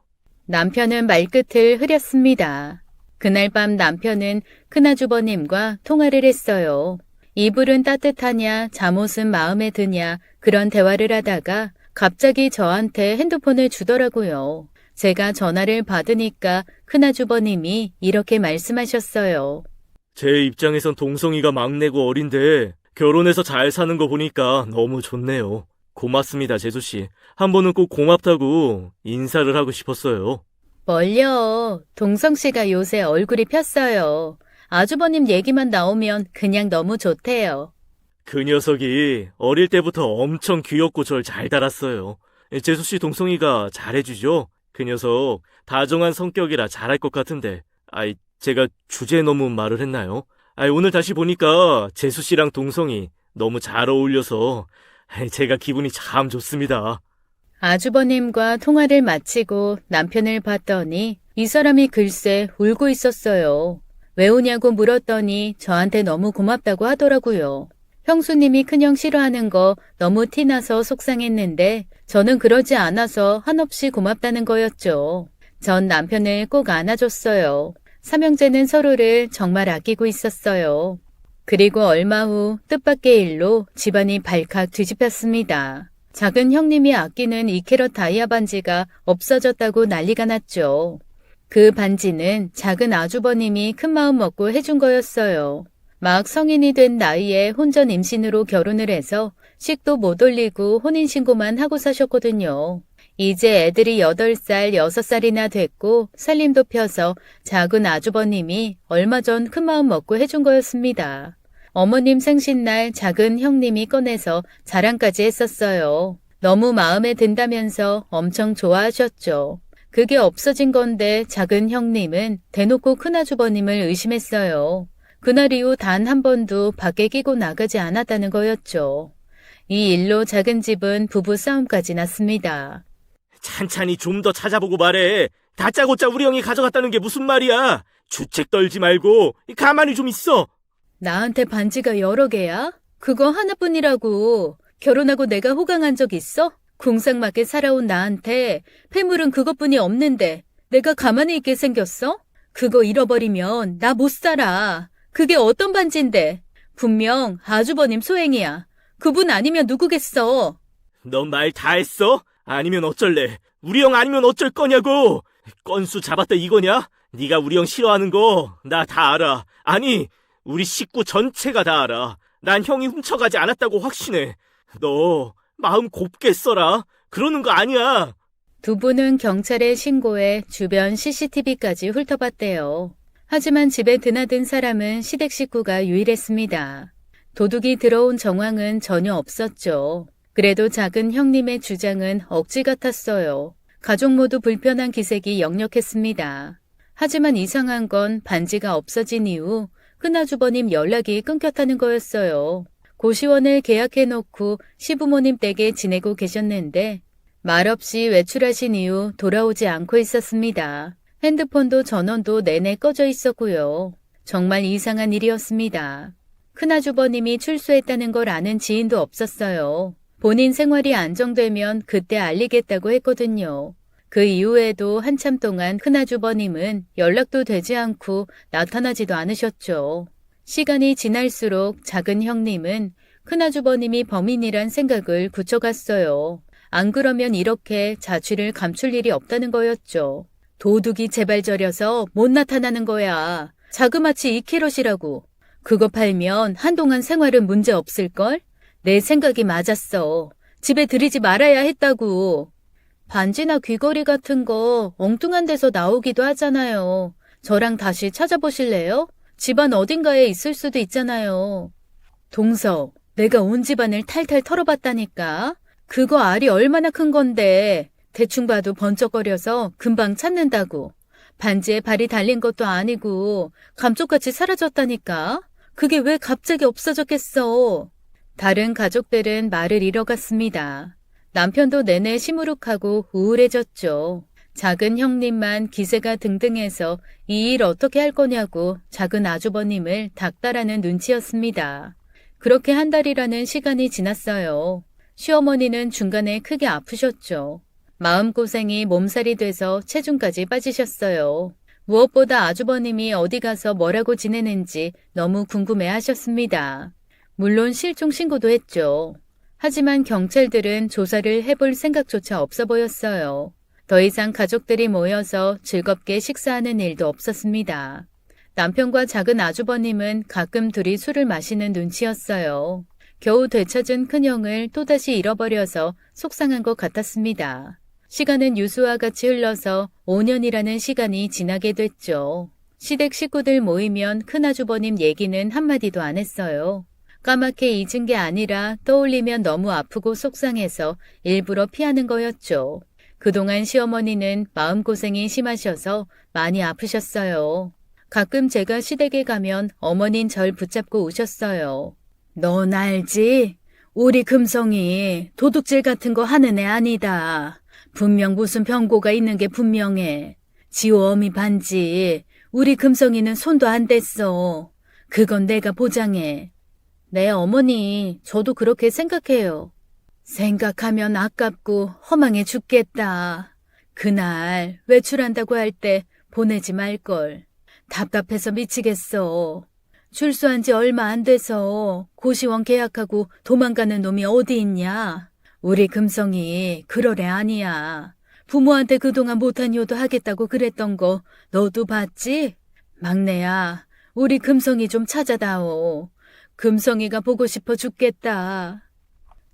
남편은 말끝을 흐렸습니다. 그날 밤 남편은 큰아주버님과 통화를 했어요. 이불은 따뜻하냐, 잠옷은 마음에 드냐, 그런 대화를 하다가 갑자기 저한테 핸드폰을 주더라고요. 제가 전화를 받으니까 큰아주버님이 이렇게 말씀하셨어요. 제 입장에선 동성이가 막내고 어린데 결혼해서 잘 사는 거 보니까 너무 좋네요. 고맙습니다, 재수씨. 한 번은 꼭 고맙다고 인사를 하고 싶었어요. 뭘요? 동성씨가 요새 얼굴이 폈어요. 아주버님 얘기만 나오면 그냥 너무 좋대요. 그 녀석이 어릴 때부터 엄청 귀엽고 절 잘 달았어요. 재수씨 동성이가 잘해주죠? 그 녀석 다정한 성격이라 잘할 것 같은데. 아이, 제가 주제 넘은 말을 했나요? 아이, 오늘 다시 보니까 재수씨랑 동성이 너무 잘 어울려서 제가 기분이 참 좋습니다. 아주버님과 통화를 마치고 남편을 봤더니 이 사람이 글쎄 울고 있었어요. 왜 우냐고 물었더니 저한테 너무 고맙다고 하더라고요. 형수님이 큰형 싫어하는 거 너무 티나서 속상했는데 저는 그러지 않아서 한없이 고맙다는 거였죠. 전 남편을 꼭 안아줬어요. 삼형제는 서로를 정말 아끼고 있었어요. 그리고 얼마 후 뜻밖의 일로 집안이 발칵 뒤집혔습니다. 작은 형님이 아끼는 2캐럿 다이아 반지가 없어졌다고 난리가 났죠. 그 반지는 작은 아주버님이 큰마음 먹고 해준 거였어요. 막 성인이 된 나이에 혼전 임신으로 결혼을 해서 식도 못 올리고 혼인신고만 하고 사셨거든요. 이제 애들이 8살, 6살이나 됐고 살림도 펴서 작은 아주버님이 얼마 전 큰마음 먹고 해준 거였습니다. 어머님 생신날 작은 형님이 꺼내서 자랑까지 했었어요. 너무 마음에 든다면서 엄청 좋아하셨죠. 그게 없어진 건데 작은 형님은 대놓고 큰아주버님을 의심했어요. 그날 이후 단 한 번도 밖에 끼고 나가지 않았다는 거였죠. 이 일로 작은 집은 부부 싸움까지 났습니다. 찬찬히 좀 더 찾아보고 말해. 다짜고짜 우리 형이 가져갔다는 게 무슨 말이야. 주책 떨지 말고 가만히 좀 있어. 나한테 반지가 여러 개야? 그거 하나뿐이라고. 결혼하고 내가 호강한 적 있어? 궁상맞게 살아온 나한테 폐물은 그것뿐이 없는데 내가 가만히 있게 생겼어? 그거 잃어버리면 나 못 살아. 그게 어떤 반지인데? 분명 아주버님 소행이야. 그분 아니면 누구겠어? 너 말 다 했어? 아니면 어쩔래? 우리 형 아니면 어쩔 거냐고. 건수 잡았다 이거냐? 네가 우리 형 싫어하는 거 나 다 알아. 아니, 우리 식구 전체가 다 알아. 난 형이 훔쳐가지 않았다고 확신해. 너 마음 곱게 써라. 그러는 거 아니야. 두 분은 경찰에 신고해 주변 CCTV까지 훑어봤대요. 하지만 집에 드나든 사람은 시댁 식구가 유일했습니다. 도둑이 들어온 정황은 전혀 없었죠. 그래도 작은 형님의 주장은 억지 같았어요. 가족 모두 불편한 기색이 역력했습니다. 하지만 이상한 건 반지가 없어진 이후 큰아주버님 연락이 끊겼다는 거였어요. 고시원을 계약해놓고 시부모님 댁에 지내고 계셨는데 말없이 외출하신 이후 돌아오지 않고 있었습니다. 핸드폰도 전원도 내내 꺼져 있었고요. 정말 이상한 일이었습니다. 큰아주버님이 출소했다는 걸 아는 지인도 없었어요. 본인 생활이 안정되면 그때 알리겠다고 했거든요. 그 이후에도 한참 동안 큰아주버님은 연락도 되지 않고 나타나지도 않으셨죠. 시간이 지날수록 작은 형님은 큰아주버님이 범인이란 생각을 굳혀갔어요. 안 그러면 이렇게 자취를 감출 일이 없다는 거였죠. 도둑이 제발 저려서 못 나타나는 거야. 자그마치 2캐럿이라고. 그거 팔면 한동안 생활은 문제 없을걸? 내 생각이 맞았어. 집에 들이지 말아야 했다고. 반지나 귀걸이 같은 거 엉뚱한 데서 나오기도 하잖아요. 저랑 다시 찾아보실래요? 집안 어딘가에 있을 수도 있잖아요. 동서, 내가 온 집안을 탈탈 털어봤다니까. 그거 알이 얼마나 큰 건데 대충 봐도 번쩍거려서 금방 찾는다고. 반지에 발이 달린 것도 아니고 감쪽같이 사라졌다니까. 그게 왜 갑자기 없어졌겠어. 다른 가족들은 말을 잃어갔습니다. 남편도 내내 시무룩하고 우울해졌죠. 작은 형님만 기세가 등등해서 이 일 어떻게 할 거냐고 작은 아주버님을 닥달하는 눈치였습니다. 그렇게 한 달이라는 시간이 지났어요. 시어머니는 중간에 크게 아프셨죠. 마음고생이 몸살이 돼서 체중까지 빠지셨어요. 무엇보다 아주버님이 어디 가서 뭐라고 지내는지 너무 궁금해하셨습니다. 물론 실종 신고도 했죠. 하지만 경찰들은 조사를 해볼 생각조차 없어 보였어요. 더 이상 가족들이 모여서 즐겁게 식사하는 일도 없었습니다. 남편과 작은 아주버님은 가끔 둘이 술을 마시는 눈치였어요. 겨우 되찾은 큰형을 또다시 잃어버려서 속상한 것 같았습니다. 시간은 유수와 같이 흘러서 5년이라는 시간이 지나게 됐죠. 시댁 식구들 모이면 큰아주버님 얘기는 한마디도 안 했어요. 까맣게 잊은 게 아니라 떠올리면 너무 아프고 속상해서 일부러 피하는 거였죠. 그동안 시어머니는 마음고생이 심하셔서 많이 아프셨어요. 가끔 제가 시댁에 가면 어머닌 절 붙잡고 우셨어요. 넌 알지? 우리 금성이 도둑질 같은 거 하는 애 아니다. 분명 무슨 병고가 있는 게 분명해. 지호 어미 반지 우리 금성이는 손도 안 댔어. 그건 내가 보장해. 네, 어머니, 저도 그렇게 생각해요. 생각하면 아깝고 허망해 죽겠다. 그날 외출한다고 할 때 보내지 말걸. 답답해서 미치겠어. 출소한 지 얼마 안 돼서 고시원 계약하고 도망가는 놈이 어디 있냐. 우리 금성이 그럴 애 아니야. 부모한테 그동안 못한 효도 하겠다고 그랬던 거 너도 봤지? 막내야, 우리 금성이 좀 찾아다오. 금성이가 보고 싶어 죽겠다.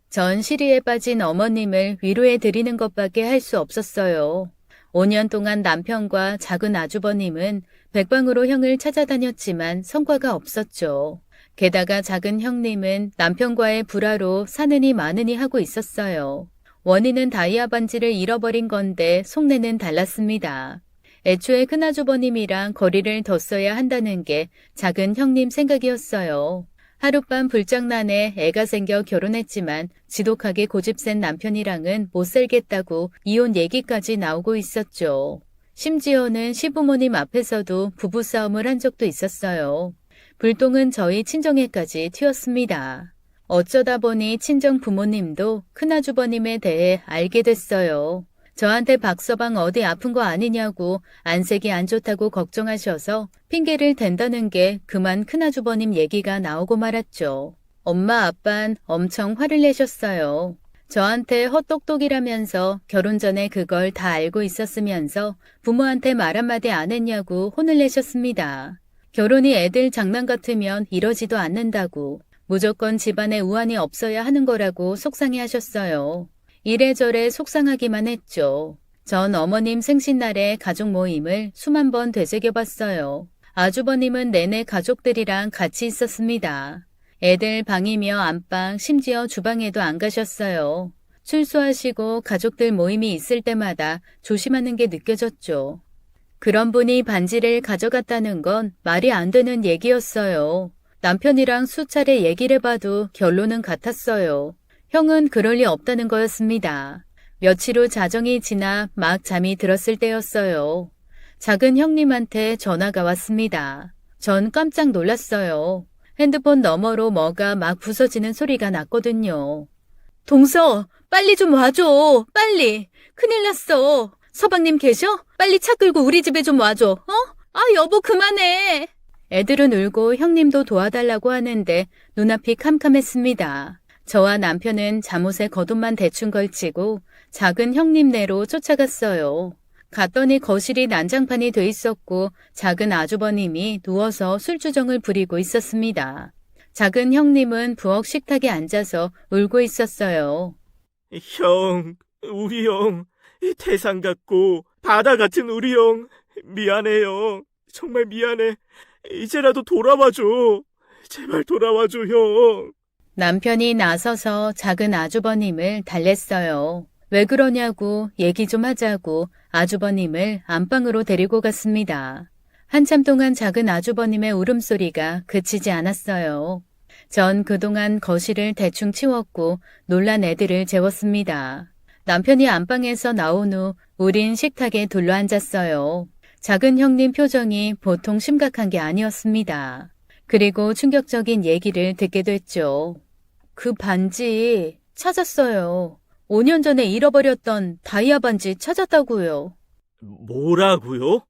전 시리에 빠진 어머님을 위로해 드리는 것밖에 할 수 없었어요. 5년 동안 남편과 작은 아주버님은 백방으로 형을 찾아다녔지만 성과가 없었죠. 게다가 작은 형님은 남편과의 불화로 사느니 마느니 하고 있었어요. 원인은 다이아 반지를 잃어버린 건데 속내는 달랐습니다. 애초에 큰아주버님이랑 거리를 뒀어야 한다는 게 작은 형님 생각이었어요. 하룻밤 불장난에 애가 생겨 결혼했지만 지독하게 고집센 남편이랑은 못 살겠다고 이혼 얘기까지 나오고 있었죠. 심지어는 시부모님 앞에서도 부부싸움을 한 적도 있었어요. 불똥은 저희 친정에까지 튀었습니다. 어쩌다 보니 친정 부모님도 큰아주버님에 대해 알게 됐어요. 저한테 박서방 어디 아픈 거 아니냐고 안색이 안 좋다고 걱정하셔서 핑계를 댄다는 게 그만 큰아주버님 얘기가 나오고 말았죠. 엄마 아빤 엄청 화를 내셨어요. 저한테 헛똑똑이라면서 결혼 전에 그걸 다 알고 있었으면서 부모한테 말 한마디 안 했냐고 혼을 내셨습니다. 결혼이 애들 장난 같으면 이러지도 않는다고 무조건 집안에 우환이 없어야 하는 거라고 속상해 하셨어요. 이래저래 속상하기만 했죠. 전 어머님 생신날에 가족 모임을 수만 번 되새겨봤어요. 아주버님은 내내 가족들이랑 같이 있었습니다. 애들 방이며 안방, 심지어 주방에도 안 가셨어요. 출소하시고 가족들 모임이 있을 때마다 조심하는 게 느껴졌죠. 그런 분이 반지를 가져갔다는 건 말이 안 되는 얘기였어요. 남편이랑 수차례 얘기를 해봐도 결론은 같았어요. 형은 그럴 리 없다는 거였습니다. 며칠 후 자정이 지나 막 잠이 들었을 때였어요. 작은 형님한테 전화가 왔습니다. 전 깜짝 놀랐어요. 핸드폰 너머로 뭐가 막 부서지는 소리가 났거든요. 동서, 빨리 좀 와줘. 빨리. 큰일 났어. 서방님 계셔? 빨리 차 끌고 우리 집에 좀 와줘. 어? 아, 여보 그만해. 애들은 울고 형님도 도와달라고 하는데 눈앞이 캄캄했습니다. 저와 남편은 잠옷에 겉옷만 대충 걸치고 작은 형님네로 쫓아갔어요. 갔더니 거실이 난장판이 돼 있었고 작은 아주버님이 누워서 술주정을 부리고 있었습니다. 작은 형님은 부엌 식탁에 앉아서 울고 있었어요. 형, 우리 형, 태산 같고 바다 같은 우리 형, 미안해요. 정말 미안해. 이제라도 돌아와줘. 제발 돌아와줘, 형. 남편이 나서서 작은 아주버님을 달랬어요. 왜 그러냐고 얘기 좀 하자고 아주버님을 안방으로 데리고 갔습니다. 한참 동안 작은 아주버님의 울음소리가 그치지 않았어요. 전 그동안 거실을 대충 치웠고 놀란 애들을 재웠습니다. 남편이 안방에서 나온 후 우린 식탁에 둘러앉았어요. 작은 형님 표정이 보통 심각한 게 아니었습니다. 그리고 충격적인 얘기를 듣게 됐죠. 그 반지 찾았어요. 5년 전에 잃어버렸던 다이아 반지 찾았다고요. 뭐라고요?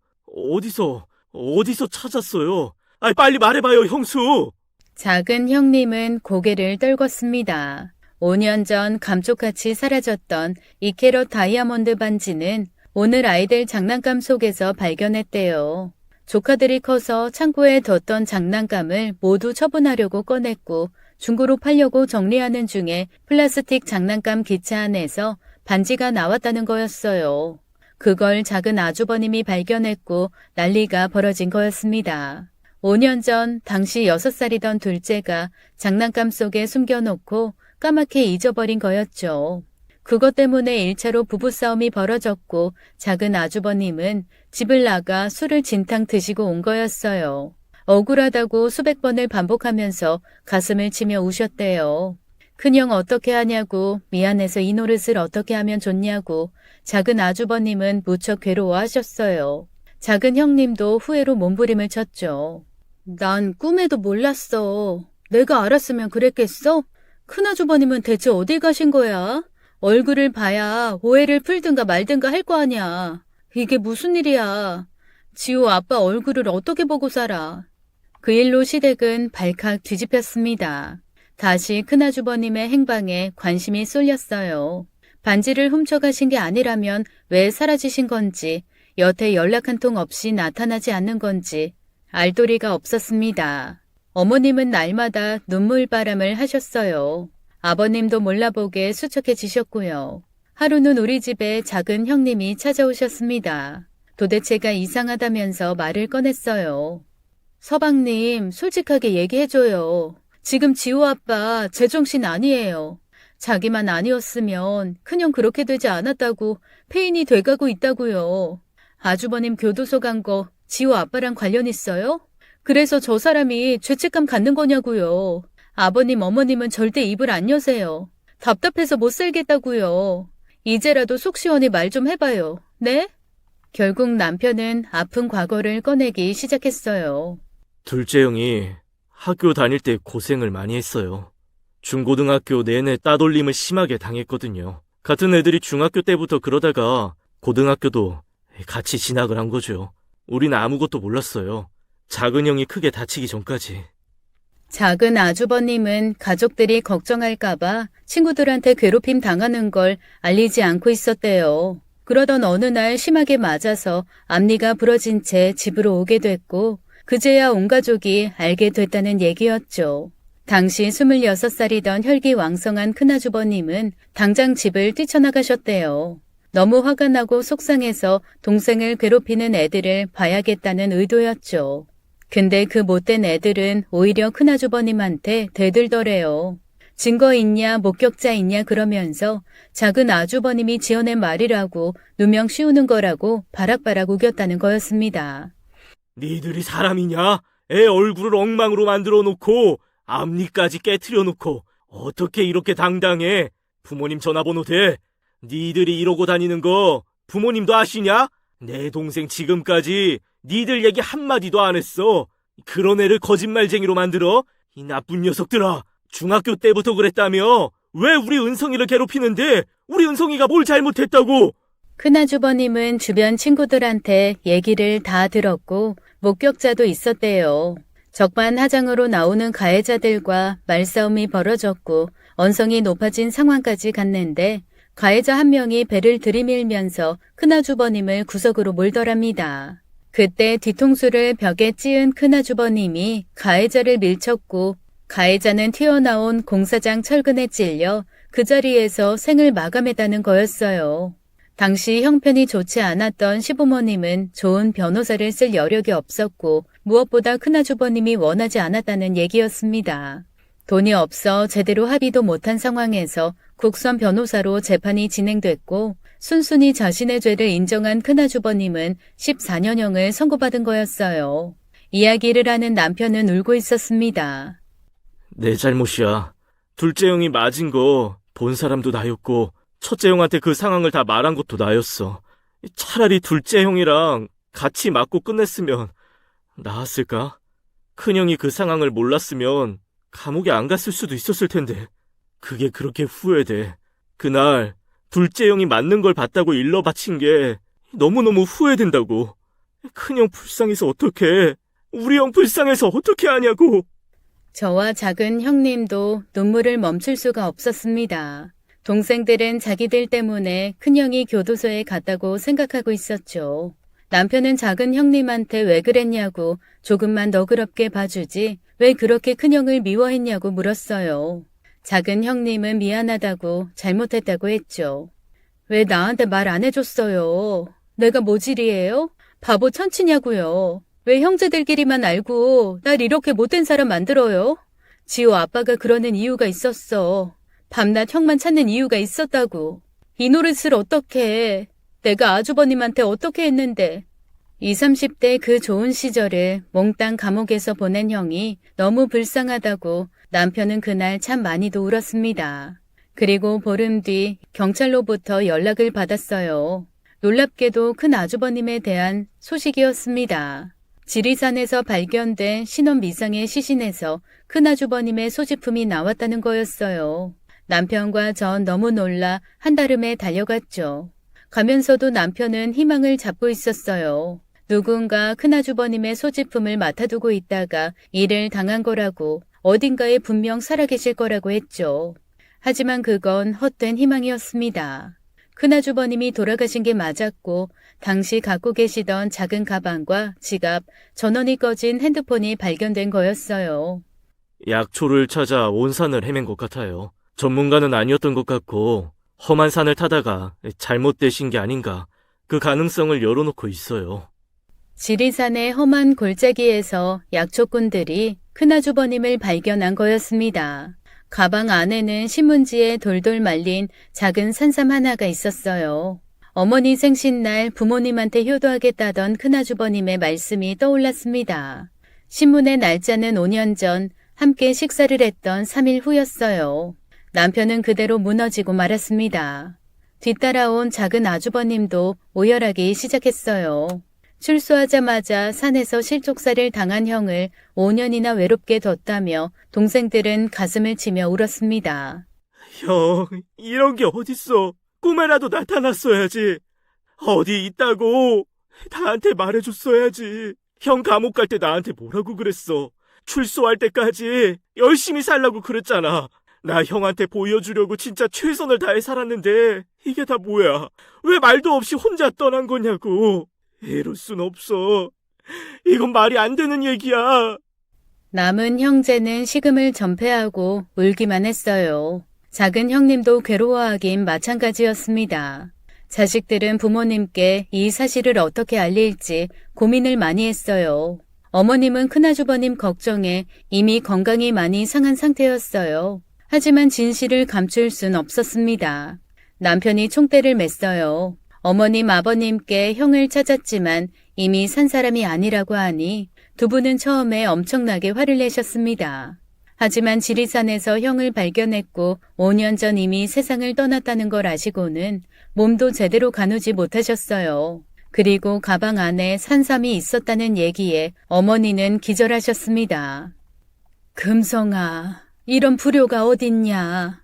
어디서 찾았어요? 빨리 말해봐요, 형수. 작은 형님은 고개를 떨궜습니다. 5년 전 감쪽같이 사라졌던 2캐럿 다이아몬드 반지는 오늘 아이들 장난감 속에서 발견했대요. 조카들이 커서 창고에 뒀던 장난감을 모두 처분하려고 꺼냈고 중고로 팔려고 정리하는 중에 플라스틱 장난감 기차 안에서 반지가 나왔다는 거였어요. 그걸 작은 아주버님이 발견했고 난리가 벌어진 거였습니다. 5년 전 당시 6살이던 둘째가 장난감 속에 숨겨놓고 까맣게 잊어버린 거였죠. 그것 때문에 1차로 부부싸움이 벌어졌고 작은 아주버님은 집을 나가 술을 진탕 드시고 온 거였어요. 억울하다고 수백 번을 반복하면서 가슴을 치며 우셨대요. 큰형 어떻게 하냐고, 미안해서 이 노릇을 어떻게 하면 좋냐고 작은 아주버님은 무척 괴로워하셨어요. 작은 형님도 후회로 몸부림을 쳤죠. 난 꿈에도 몰랐어. 내가 알았으면 그랬겠어? 큰아주버님은 대체 어딜 가신 거야? 얼굴을 봐야 오해를 풀든가 말든가 할 거 아니야. 이게 무슨 일이야. 지호 아빠 얼굴을 어떻게 보고 살아. 그 일로 시댁은 발칵 뒤집혔습니다. 다시 큰아주버님의 행방에 관심이 쏠렸어요. 반지를 훔쳐가신 게 아니라면 왜 사라지신 건지, 여태 연락 한 통 없이 나타나지 않는 건지 알 도리가 없었습니다. 어머님은 날마다 눈물바람을 하셨어요. 아버님도 몰라보게 수척해지셨고요. 하루는 우리 집에 작은 형님이 찾아오셨습니다. 도대체가 이상하다면서 말을 꺼냈어요. 서방님, 솔직하게 얘기해줘요. 지금 지호 아빠 제정신 아니에요. 자기만 아니었으면 큰형 그렇게 되지 않았다고 폐인이 돼가고 있다고요. 아주버님 교도소 간 거 지호 아빠랑 관련 있어요? 그래서 저 사람이 죄책감 갖는 거냐고요. 아버님, 어머님은 절대 입을 안 여세요. 답답해서 못 살겠다고요. 이제라도 속 시원히 말 좀 해봐요. 네? 결국 남편은 아픈 과거를 꺼내기 시작했어요. 둘째 형이 학교 다닐 때 고생을 많이 했어요. 중고등학교 내내 따돌림을 심하게 당했거든요. 같은 애들이 중학교 때부터 그러다가 고등학교도 같이 진학을 한 거죠. 우린 아무것도 몰랐어요. 작은 형이 크게 다치기 전까지. 작은 아주버님은 가족들이 걱정할까봐 친구들한테 괴롭힘 당하는 걸 알리지 않고 있었대요. 그러던 어느 날 심하게 맞아서 앞니가 부러진 채 집으로 오게 됐고 그제야 온 가족이 알게 됐다는 얘기였죠. 당시 26살이던 혈기왕성한 큰아주버님은 당장 집을 뛰쳐나가셨대요. 너무 화가 나고 속상해서 동생을 괴롭히는 애들을 봐야겠다는 의도였죠. 근데 그 못된 애들은 오히려 큰아주버님한테 대들더래요. 증거 있냐, 목격자 있냐 그러면서 작은 아주버님이 지어낸 말이라고 누명 씌우는 거라고 바락바락 우겼다는 거였습니다. 니들이 사람이냐? 애 얼굴을 엉망으로 만들어 놓고 앞니까지 깨트려 놓고 어떻게 이렇게 당당해? 부모님 전화번호 대? 니들이 이러고 다니는 거 부모님도 아시냐? 내 동생 지금까지 니들 얘기 한마디도 안 했어. 그런 애를 거짓말쟁이로 만들어? 이 나쁜 녀석들아. 중학교 때부터 그랬다며? 왜 우리 은성이를 괴롭히는데? 우리 은성이가 뭘 잘못했다고? 큰아주버님은 주변 친구들한테 얘기를 다 들었고 목격자도 있었대요. 적반하장으로 나오는 가해자들과 말싸움이 벌어졌고 언성이 높아진 상황까지 갔는데 가해자 한 명이 배를 들이밀면서 큰아주버님을 구석으로 몰더랍니다. 그때 뒤통수를 벽에 찌은 큰아주버님이 가해자를 밀쳤고 가해자는 튀어나온 공사장 철근에 찔려 그 자리에서 생을 마감했다는 거였어요. 당시 형편이 좋지 않았던 시부모님은 좋은 변호사를 쓸 여력이 없었고 무엇보다 큰아주버님이 원하지 않았다는 얘기였습니다. 돈이 없어 제대로 합의도 못한 상황에서 국선 변호사로 재판이 진행됐고 순순히 자신의 죄를 인정한 큰아주버님은 14년형을 선고받은 거였어요. 이야기를 하는 남편은 울고 있었습니다. 내 잘못이야. 둘째 형이 맞은 거 본 사람도 나였고 첫째 형한테 그 상황을 다 말한 것도 나였어. 차라리 둘째 형이랑 같이 맞고 끝냈으면 나았을까? 큰형이 그 상황을 몰랐으면 감옥에 안 갔을 수도 있었을 텐데. 그게 그렇게 후회돼. 그날 둘째 형이 맞는 걸 봤다고 일러 바친 게 너무너무 후회된다고. 큰형 불쌍해서 어떡해. 우리 형 불쌍해서 어떻게 하냐고. 저와 작은 형님도 눈물을 멈출 수가 없었습니다. 동생들은 자기들 때문에 큰형이 교도소에 갔다고 생각하고 있었죠. 남편은 작은 형님한테 왜 그랬냐고 조금만 너그럽게 봐주지 왜 그렇게 큰형을 미워했냐고 물었어요. 작은 형님은 미안하다고 잘못했다고 했죠. 왜 나한테 말 안 해줬어요? 내가 모질이에요? 바보 천치냐고요. 왜 형제들끼리만 알고 날 이렇게 못된 사람 만들어요? 지호 아빠가 그러는 이유가 있었어. 밤낮 형만 찾는 이유가 있었다고. 이 노릇을 어떻게 해? 내가 아주버님한테 어떻게 했는데. 20, 30대 그 좋은 시절을 몽땅 감옥에서 보낸 형이 너무 불쌍하다고 남편은 그날 참 많이도 울었습니다. 그리고 보름 뒤 경찰로부터 연락을 받았어요. 놀랍게도 큰 아주버님에 대한 소식이었습니다. 지리산에서 발견된 신원 미상의 시신에서 큰아주버님의 소지품이 나왔다는 거였어요. 남편과 전 너무 놀라 한달음에 달려갔죠. 가면서도 남편은 희망을 잡고 있었어요. 누군가 큰아주버님의 소지품을 맡아두고 있다가 일을 당한 거라고 어딘가에 분명 살아계실 거라고 했죠. 하지만 그건 헛된 희망이었습니다. 큰아주버님이 돌아가신 게 맞았고 당시 갖고 계시던 작은 가방과 지갑, 전원이 꺼진 핸드폰이 발견된 거였어요. 약초를 찾아 온 산을 헤맨 것 같아요. 전문가는 아니었던 것 같고 험한 산을 타다가 잘못되신 게 아닌가 그 가능성을 열어놓고 있어요. 지리산의 험한 골짜기에서 약초꾼들이 큰아주버님을 발견한 거였습니다. 가방 안에는 신문지에 돌돌 말린 작은 산삼 하나가 있었어요. 어머니 생신날 부모님한테 효도하겠다던 큰아주버님의 말씀이 떠올랐습니다. 신문의 날짜는 5년 전 함께 식사를 했던 3일 후였어요. 남편은 그대로 무너지고 말았습니다. 뒤따라온 작은 아주버님도 오열하기 시작했어요. 출소하자마자 산에서 실족사를 당한 형을 5년이나 외롭게 뒀다며 동생들은 가슴을 치며 울었습니다. 형, 이런 게 어딨어. 꿈에라도 나타났어야지. 어디 있다고 나한테 말해줬어야지. 형 감옥 갈 때 나한테 뭐라고 그랬어. 출소할 때까지 열심히 살라고 그랬잖아. 나 형한테 보여주려고 진짜 최선을 다해 살았는데 이게 다 뭐야. 왜 말도 없이 혼자 떠난 거냐고. 이럴 순 없어. 이건 말이 안 되는 얘기야. 남은 형제는 식음을 전폐하고 울기만 했어요. 작은 형님도 괴로워하긴 마찬가지였습니다. 자식들은 부모님께 이 사실을 어떻게 알릴지 고민을 많이 했어요. 어머님은 큰아주버님 걱정에 이미 건강이 많이 상한 상태였어요. 하지만 진실을 감출 순 없었습니다. 남편이 총대를 맸어요. 어머님 아버님께 형을 찾았지만 이미 산 사람이 아니라고 하니 두 분은 처음에 엄청나게 화를 내셨습니다. 하지만 지리산에서 형을 발견했고 5년 전 이미 세상을 떠났다는 걸 아시고는 몸도 제대로 가누지 못하셨어요. 그리고 가방 안에 산삼이 있었다는 얘기에 어머니는 기절하셨습니다. 금성아, 이런 불효가 어딨냐.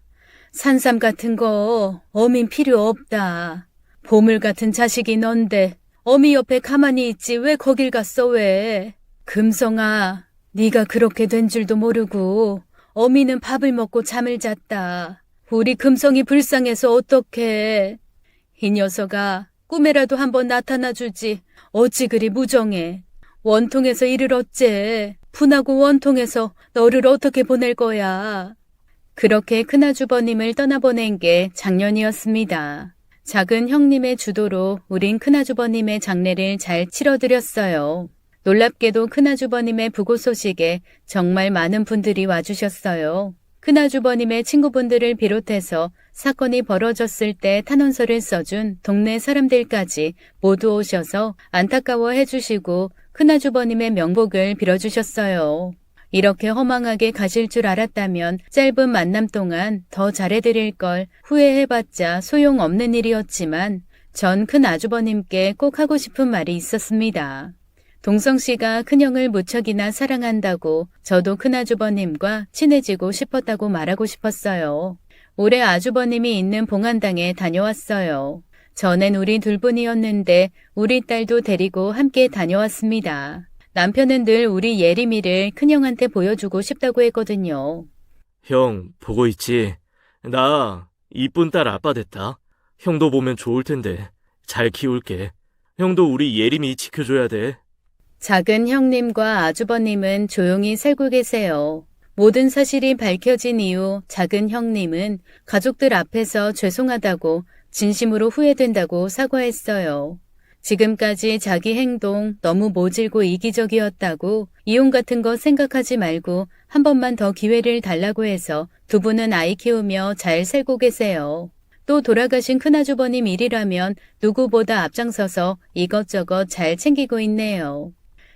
산삼 같은 거 어민 필요 없다. 보물 같은 자식이 넌데 어미 옆에 가만히 있지 왜 거길 갔어 왜. 금성아, 네가 그렇게 된 줄도 모르고 어미는 밥을 먹고 잠을 잤다. 우리 금성이 불쌍해서 어떡해. 이 녀석아, 꿈에라도 한번 나타나주지. 어찌 그리 무정해. 원통에서 일을 어째. 분하고 원통에서 너를 어떻게 보낼 거야. 그렇게 큰아주버님을 떠나보낸 게 작년이었습니다. 작은 형님의 주도로 우린 큰아주버님의 장례를 잘 치러드렸어요. 놀랍게도 큰아주버님의 부고 소식에 정말 많은 분들이 와주셨어요. 큰아주버님의 친구분들을 비롯해서 사건이 벌어졌을 때 탄원서를 써준 동네 사람들까지 모두 오셔서 안타까워해 주시고 큰아주버님의 명복을 빌어주셨어요. 이렇게 허망하게 가실 줄 알았다면 짧은 만남 동안 더 잘해드릴 걸 후회해봤자 소용없는 일이었지만 전 큰아주버님께 꼭 하고 싶은 말이 있었습니다. 동성 씨가 큰형을 무척이나 사랑한다고 저도 큰아주버님과 친해지고 싶었다고 말하고 싶었어요. 올해 아주버님이 있는 봉안당에 다녀왔어요. 전엔 우리 둘뿐이었는데 우리 딸도 데리고 함께 다녀왔습니다. 남편은 늘 우리 예림이를 큰형한테 보여주고 싶다고 했거든요. 형, 보고 있지? 나 이쁜 딸 아빠 됐다. 형도 보면 좋을 텐데 잘 키울게. 형도 우리 예림이 지켜줘야 돼. 작은 형님과 아주버님은 조용히 살고 계세요. 모든 사실이 밝혀진 이후 작은 형님은 가족들 앞에서 죄송하다고 진심으로 후회된다고 사과했어요. 지금까지 자기 행동 너무 모질고 이기적이었다고 이혼 같은 거 생각하지 말고 한 번만 더 기회를 달라고 해서 두 분은 아이 키우며 잘 살고 계세요. 또 돌아가신 큰아주버님 일이라면 누구보다 앞장서서 이것저것 잘 챙기고 있네요.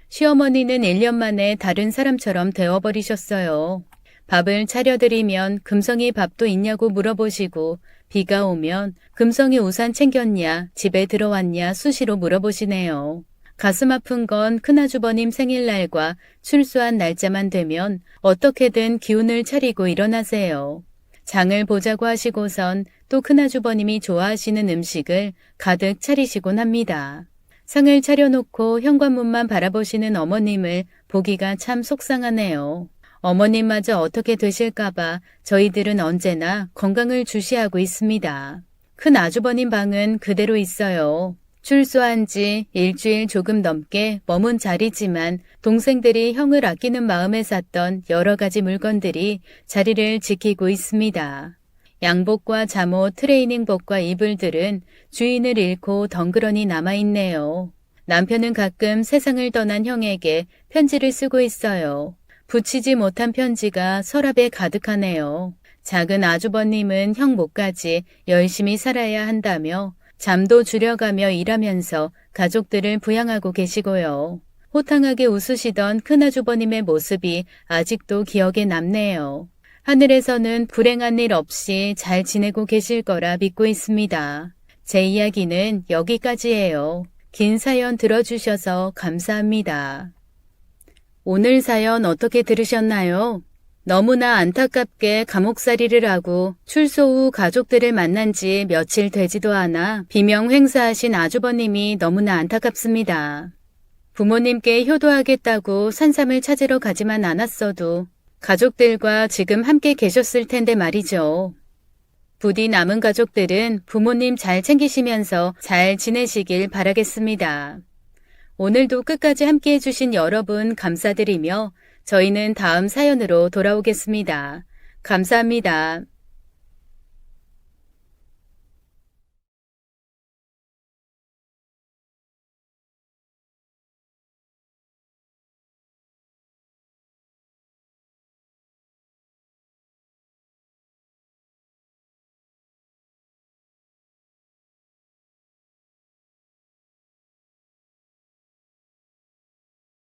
시어머니는 1년 만에 다른 사람처럼 되어버리셨어요. 밥을 차려드리면 금성이 밥도 있냐고 물어보시고 비가 오면 금성이 우산 챙겼냐, 집에 들어왔냐 수시로 물어보시네요. 가슴 아픈 건 큰아주버님 생일날과 출소한 날짜만 되면 어떻게든 기운을 차리고 일어나세요. 장을 보자고 하시고선 또 큰아주버님이 좋아하시는 음식을 가득 차리시곤 합니다. 상을 차려놓고 현관문만 바라보시는 어머님을 보기가 참 속상하네요. 어머님마저 어떻게 되실까봐 저희들은 언제나 건강을 주시하고 있습니다. 큰 아주버님 방은 그대로 있어요. 출소한 지 일주일 조금 넘게 머문 자리지만 동생들이 형을 아끼는 마음에 샀던 여러 가지 물건들이 자리를 지키고 있습니다. 양복과 잠옷, 트레이닝복과 이불들은 주인을 잃고 덩그러니 남아있네요. 남편은 가끔 세상을 떠난 형에게 편지를 쓰고 있어요. 붙이지 못한 편지가 서랍에 가득하네요. 작은 아주버님은 형 목까지 열심히 살아야 한다며 잠도 줄여가며 일하면서 가족들을 부양하고 계시고요. 호탕하게 웃으시던 큰아주버님의 모습이 아직도 기억에 남네요. 하늘에서는 불행한 일 없이 잘 지내고 계실 거라 믿고 있습니다. 제 이야기는 여기까지예요. 긴 사연 들어주셔서 감사합니다. 오늘 사연 어떻게 들으셨나요? 너무나 안타깝게 감옥살이를 하고 출소 후 가족들을 만난 지 며칠 되지도 않아 비명 횡사하신 아주버님이 너무나 안타깝습니다. 부모님께 효도하겠다고 산삼을 찾으러 가지만 않았어도 가족들과 지금 함께 계셨을 텐데 말이죠. 부디 남은 가족들은 부모님 잘 챙기시면서 잘 지내시길 바라겠습니다. 오늘도 끝까지 함께 해주신 여러분 감사드리며 저희는 다음 사연으로 돌아오겠습니다. 감사합니다.